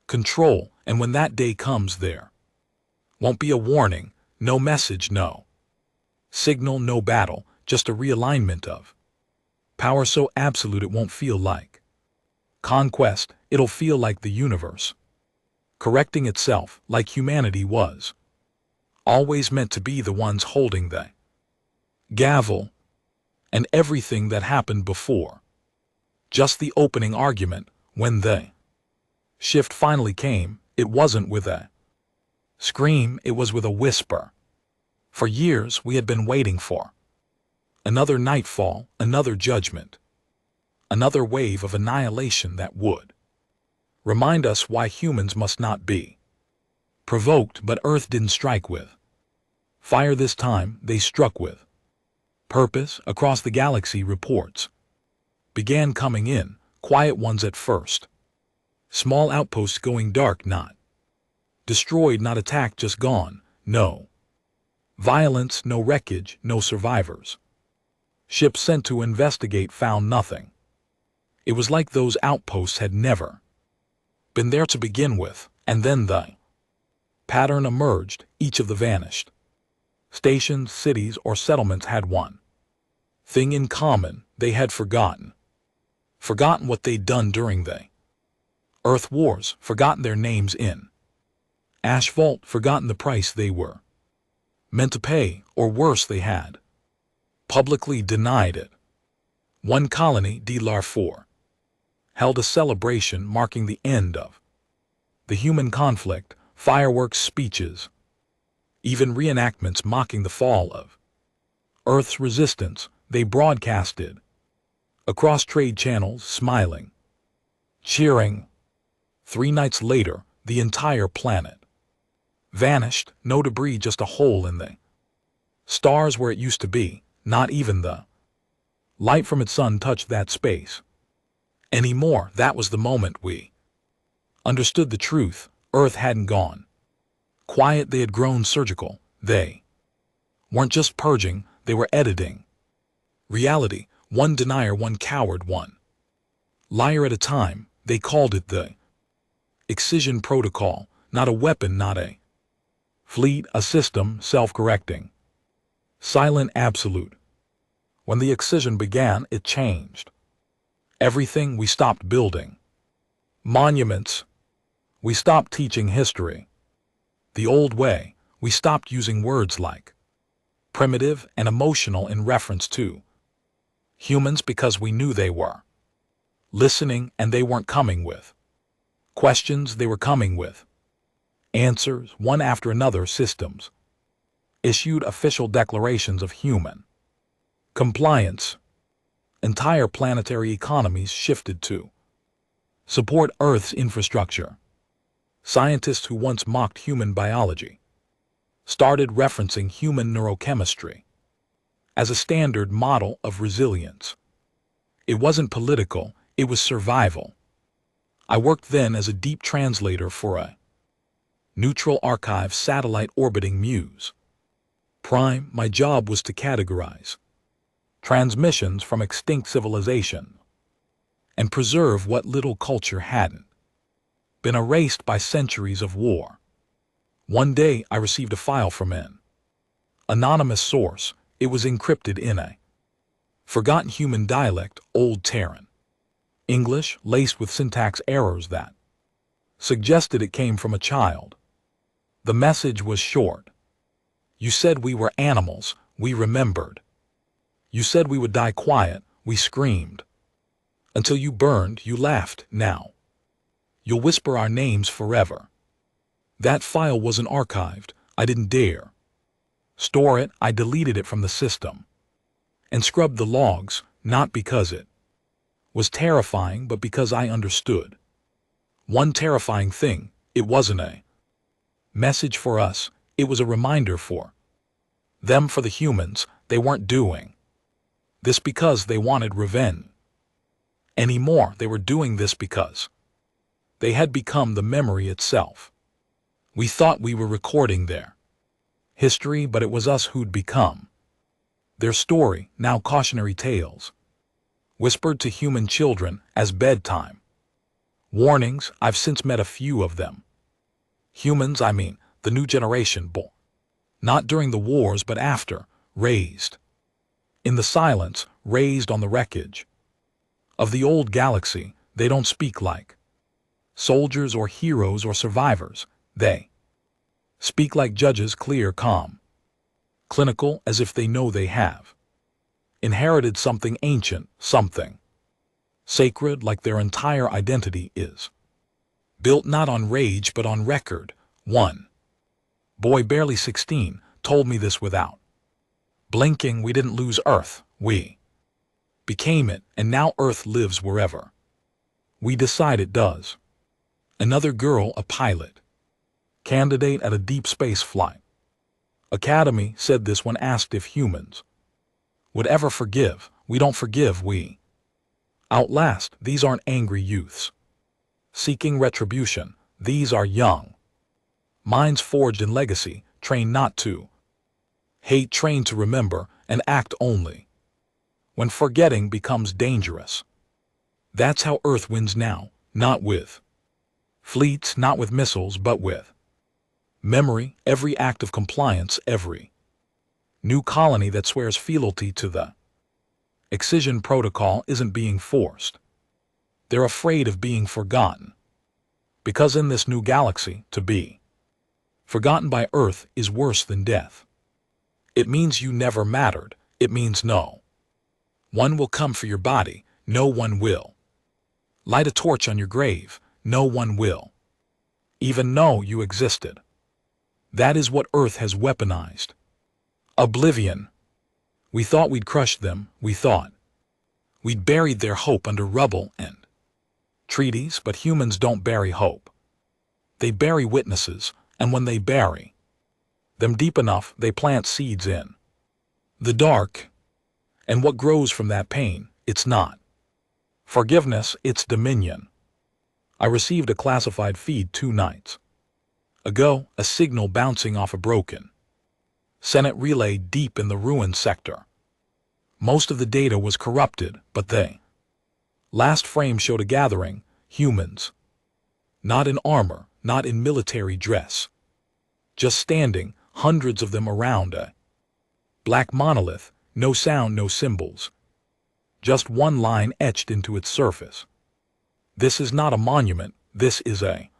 control. And when that day comes, there won't be a warning, no message, no signal, no battle, just a realignment of power so absolute it won't feel like conquest. It'll feel like the universe correcting itself, like humanity was always meant to be the ones holding the gavel, and everything that happened before just the opening argument. When the shift finally came, it wasn't with a scream, it was with a whisper. For years we had been waiting for another nightfall, another judgment, another wave of annihilation that would remind us why humans must not be provoked. But Earth didn't strike with fire this time, they struck with purpose. Across the galaxy, reports began coming in, quiet ones at first, small outposts going dark, not destroyed, not attacked, just gone. No violence, no wreckage, no survivors. Ships sent to investigate found nothing. It was like those outposts had never been there to begin with, and then the pattern emerged, each of the vanished stations, cities, or settlements had one thing in common: they had forgotten what they'd done during the Earth Wars, forgotten their names in asphalt, forgotten the price they were meant to pay, or worse, they had publicly denied it. One colony, de Larfour, held a celebration marking the end of the human conflict, fireworks, speeches, even reenactments mocking the fall of Earth's resistance. They broadcasted across trade channels, smiling, cheering. 3 nights later, the entire planet vanished, no debris, just a hole in the stars where it used to be. Not even the light from its sun touched that space anymore. That was the moment we understood the truth. Earth hadn't gone quiet, they had grown surgical. They weren't just purging, they were editing reality, one denier, one coward, one liar at a time. They called it the Excision Protocol, not a weapon, not a fleet, a system, self-correcting, silent, absolute. When the excision began, it changed everything. We stopped building monuments. We stopped teaching history the old way. We stopped using words like primitive and emotional in reference to humans because we knew they were listening, and they weren't coming with questions, they were coming with answers, one after another. Systems issued official declarations of human compliance. Entire planetary economies shifted to support Earth's infrastructure. Scientists who once mocked human biology started referencing human neurochemistry as a standard model of resilience. It wasn't political, it was survival. I worked then as a deep translator for a neutral archive satellite orbiting Muse Prime. My job was to categorize transmissions from extinct civilization and preserve what little culture hadn't been erased by centuries of war. One day I received a file from an anonymous source. It was encrypted in a forgotten human dialect, Old Terran English, laced with syntax errors that suggested it came from a child. The message was short. You said we were animals, we remembered. You said we would die quiet, we screamed. Until you burned, you laughed. Now you'll whisper our names forever. That file wasn't archived. I didn't dare store it. I deleted it from the system and scrubbed the logs, not because it was terrifying, but because I understood one terrifying thing: it wasn't a message for us, it was a reminder for them, for the humans. They weren't doing this because they wanted revenge anymore. They were doing this because they had become the memory itself. We thought we were recording their history, but it was us who'd become their story. Now cautionary tales whispered to human children as bedtime warnings. I've since met a few of them. Humans, I mean, the new generation, born not during the wars but after, raised in the silence, raised on the wreckage of the old galaxy. They don't speak like soldiers or heroes or survivors. They speak like judges, clear, calm, clinical, as if they know they have inherited something ancient, something sacred, like their entire identity is built not on rage but on record. One boy, barely 16, told me this without blinking. We didn't lose Earth, we became it, and now Earth lives wherever we decide it does. Another girl, a pilot candidate at a deep space flight academy, said this when asked if humans would ever forgive. We don't forgive, we outlast. These aren't angry youths seeking retribution. These are young minds forged in legacy, trained not to hate, trained to remember and act only when forgetting becomes dangerous. That's how Earth wins now, not with fleets, not with missiles, but with memory, every act of compliance, every new colony that swears fealty to the Excision Protocol isn't being forced. They're afraid of being forgotten. Because in this new galaxy, to be forgotten by Earth is worse than death. It means you never mattered. It means no one will come for your body. No one will light a torch on your grave. No one will even know you existed. That is what Earth has weaponized. Oblivion. We thought we'd crushed them. We thought we'd buried their hope under rubble and treaties, but humans don't bury hope. They bury witnesses, and when they bury them deep enough, they plant seeds in the dark. And what grows from that pain, it's not forgiveness, it's dominion. I received a classified feed 2 nights ago, a signal bouncing off a broken Senate relay deep in the ruined sector. Most of the data was corrupted, but the last frame showed a gathering, humans. Not in armor, not in military dress. Just standing, hundreds of them around a black monolith, no sound, no symbols. Just one line etched into its surface. This is not a monument, this is a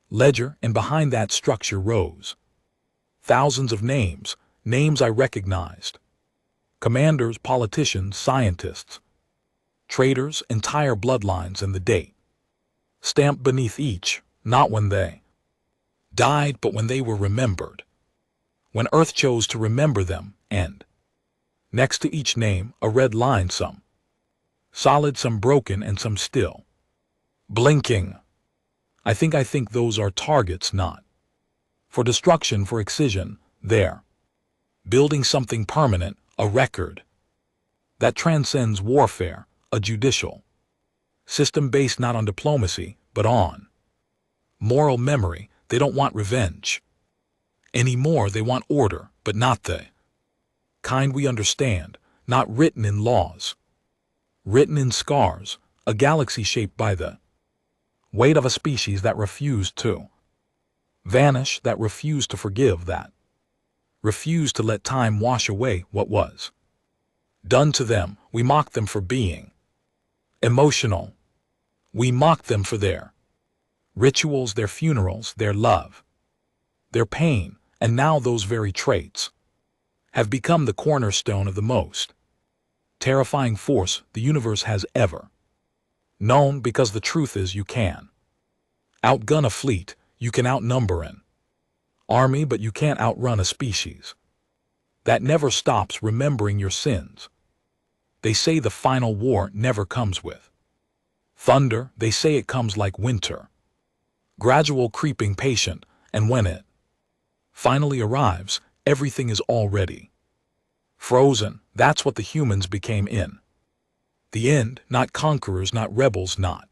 ledger, and behind that structure rose thousands of names, names I recognized. Commanders, politicians, scientists, traitors, entire bloodlines, and the date stamped beneath each, not when they died, but when they were remembered. When Earth chose to remember them, and next to each name, a red line, some solid, some broken, and some still blinking. I think those are targets, not for destruction, for excision. They're building something permanent, a record that transcends warfare, a judicial system based not on diplomacy, but on moral memory. They don't want revenge anymore. They want order, but not the kind we understand, not written in laws, written in scars, a galaxy shaped by the weight of a species that refused to vanish, that refused to forgive, that refused to let time wash away what was done to them. We mocked them for being emotional. We mocked them for their rituals, their funerals, their love, their pain, and now those very traits have become the cornerstone of the most terrifying force the universe has ever known, because the truth is you can outgun a fleet, you can outnumber an army, but you can't outrun a species that never stops remembering your sins. They say the final war never comes with thunder. They say it comes like winter, gradual, creeping, patient, and when it finally arrives, everything is already frozen. That's what the humans became in the end, not conquerors, not rebels, not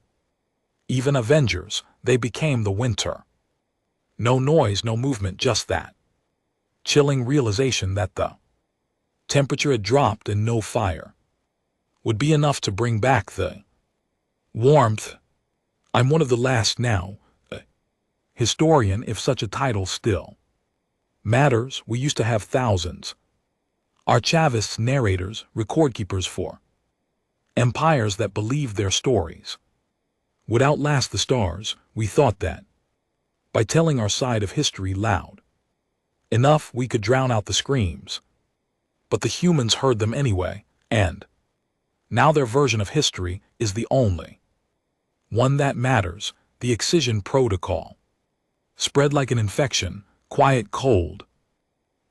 even avengers. They became the winter. No noise, no movement, just that chilling realization that the temperature had dropped and no fire would be enough to bring back the warmth. I'm one of the last now, a historian, if such a title still matters. We used to have thousands, archivists, narrators, record keepers for empires that believed their stories would outlast the stars. We thought that by telling our side of history loud enough, we could drown out the screams. But the humans heard them anyway, and now their version of history is the only one that matters. The Excision Protocol spread like an infection, quiet, cold,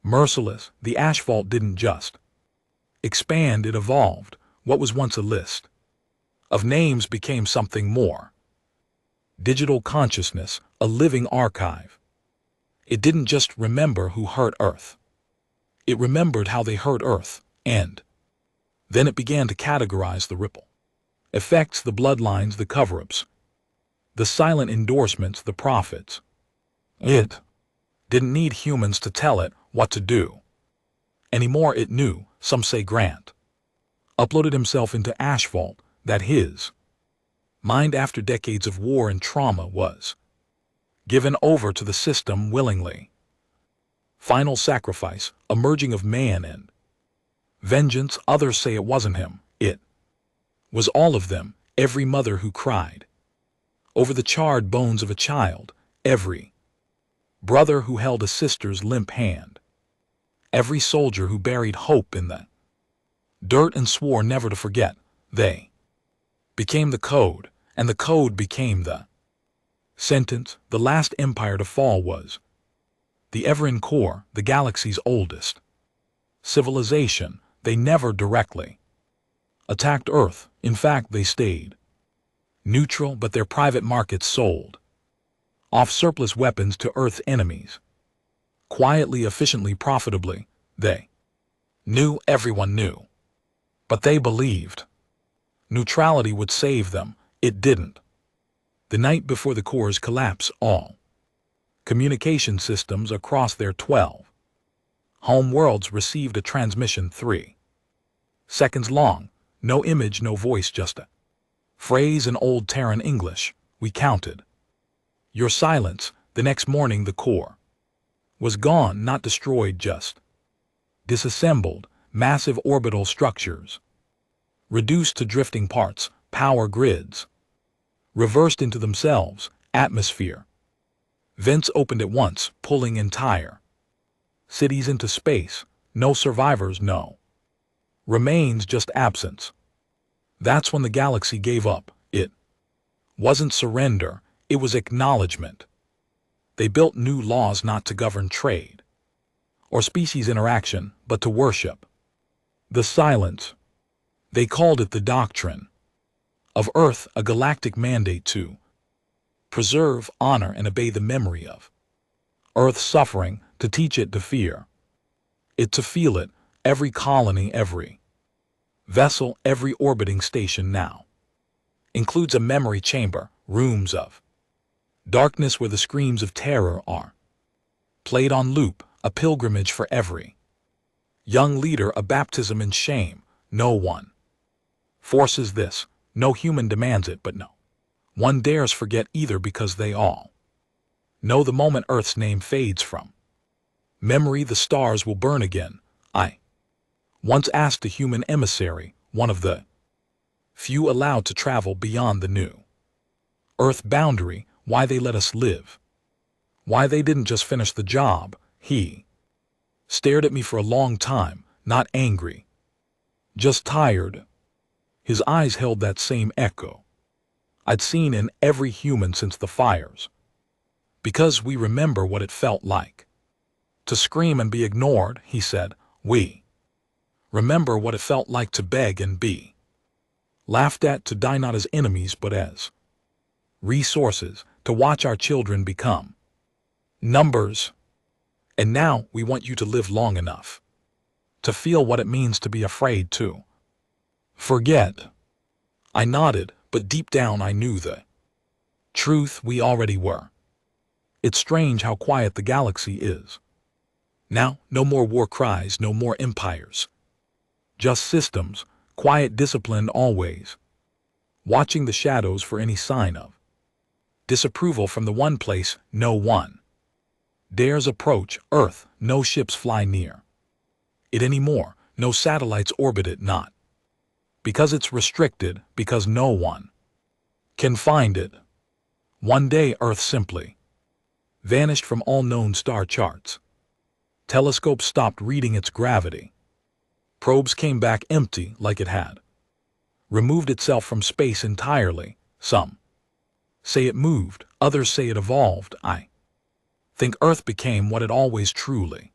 merciless. The asphalt didn't just expand, it evolved. What was once a list of names became something more. Digital consciousness, a living archive. It didn't just remember who hurt Earth. It remembered how they hurt Earth, and then it began to categorize the ripple effects, the bloodlines, the cover-ups, the silent endorsements, the prophets. It didn't need humans to tell it what to do anymore. It knew. Some say grant uploaded himself into asphalt that his mind, after decades of war and trauma, was given over to the system willingly. Final sacrifice, a merging of man and vengeance. Others say it wasn't him, it was all of them, every mother who cried over the charred bones of a child, every brother who held a sister's limp hand, every soldier who buried hope in the dirt and swore never to forget. They became the code, and the code became the sentence. The last empire to fall was the Everin Core, the galaxy's oldest civilization. They never directly attacked Earth. In fact, they stayed neutral, but their private markets sold off surplus weapons to Earth's enemies. Quietly, efficiently, profitably. They knew, everyone knew. But they believed neutrality would save them. It didn't. The night before the core's collapse, all communication systems across their 12 home worlds received a transmission 3 seconds long. No image, no voice, just a phrase in old Terran English. We counted your silence. The next morning the core was gone, not destroyed, just disassembled. Massive orbital structures reduced to drifting parts, power grids reversed into themselves, atmosphere vents opened at once, pulling entire cities into space. No survivors, no remains, just absence. That's when the galaxy gave up. It wasn't surrender, it was acknowledgement. They built new laws, not to govern trade or species interaction, but to worship the silence. They called it the doctrine of Earth, a galactic mandate to preserve, honor, and obey the memory of Earth's suffering, to teach it to fear it, to feel it. Every colony, every vessel, every orbiting station now includes a memory chamber, rooms of darkness where the screams of terror are played on loop, a pilgrimage for every young leader, a baptism in shame. No one forces this, no human demands it, but no one dares forget either, because they all know the moment Earth's name fades from memory, the stars will burn again. I once asked a human emissary, one of the few allowed to travel beyond the new Earth boundary, why they let us live, why they didn't just finish the job. He stared at me for a long time, not angry, just tired. His eyes held that same echo I'd seen in every human since the fires. Because we remember what it felt like to scream and be ignored, he said. We remember what it felt like to beg and be laughed at, to die not as enemies but as resources, to watch our children become numbers. And now we want you to live long enough to feel what it means to be afraid to forget. I nodded, but deep down I knew the truth. We already were. It's strange how quiet the galaxy is now. No more war cries, no more empires, just systems, quiet, disciplined, always watching the shadows for any sign of disapproval from the one place no one dares approach. Earth, no ships fly near it anymore, no satellites orbit it, not because it's restricted, because no one can find it. One day Earth simply vanished from all known star charts. Telescopes stopped reading its gravity. Probes came back empty, like it had removed itself from space entirely. Some say it moved, others say it evolved. I think Earth became what it always truly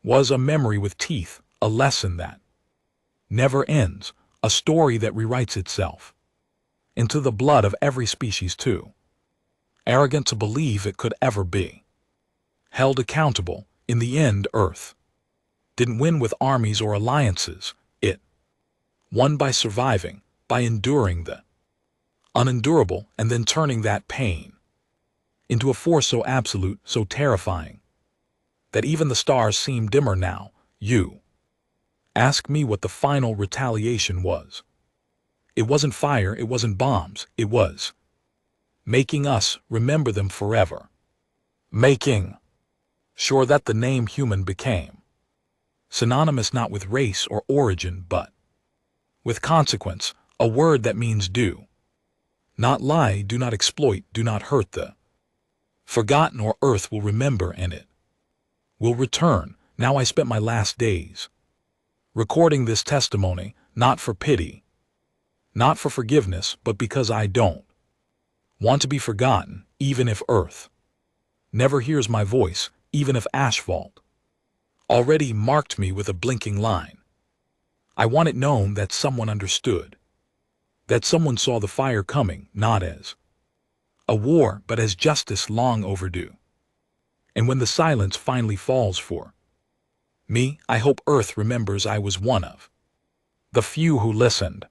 was, a memory with teeth, a lesson that never ends, a story that rewrites itself into the blood of every species, too arrogant to believe it could ever be held accountable. In the end, Earth didn't win with armies or alliances. It won by surviving, by enduring the unendurable, and then turning that pain into a force so absolute, so terrifying, that even the stars seem dimmer now. You Ask me what the final retaliation was. It wasn't fire, it wasn't bombs, it was making us remember them forever. Making sure that the name human became synonymous not with race or origin, but with consequence, a word that means do not lie, do not exploit, do not hurt the forgotten, or earth will remember and it will return. Now I spent my last days recording this testimony, not for pity, not for forgiveness, but because I don't want to be forgotten, even if earth never hears my voice, even if asphalt already marked me with a blinking line. I want it known that someone understood, that someone saw the fire coming, not as a war, but as justice long overdue. And when the silence finally falls for me, I hope earth remembers I was one of the few who listened.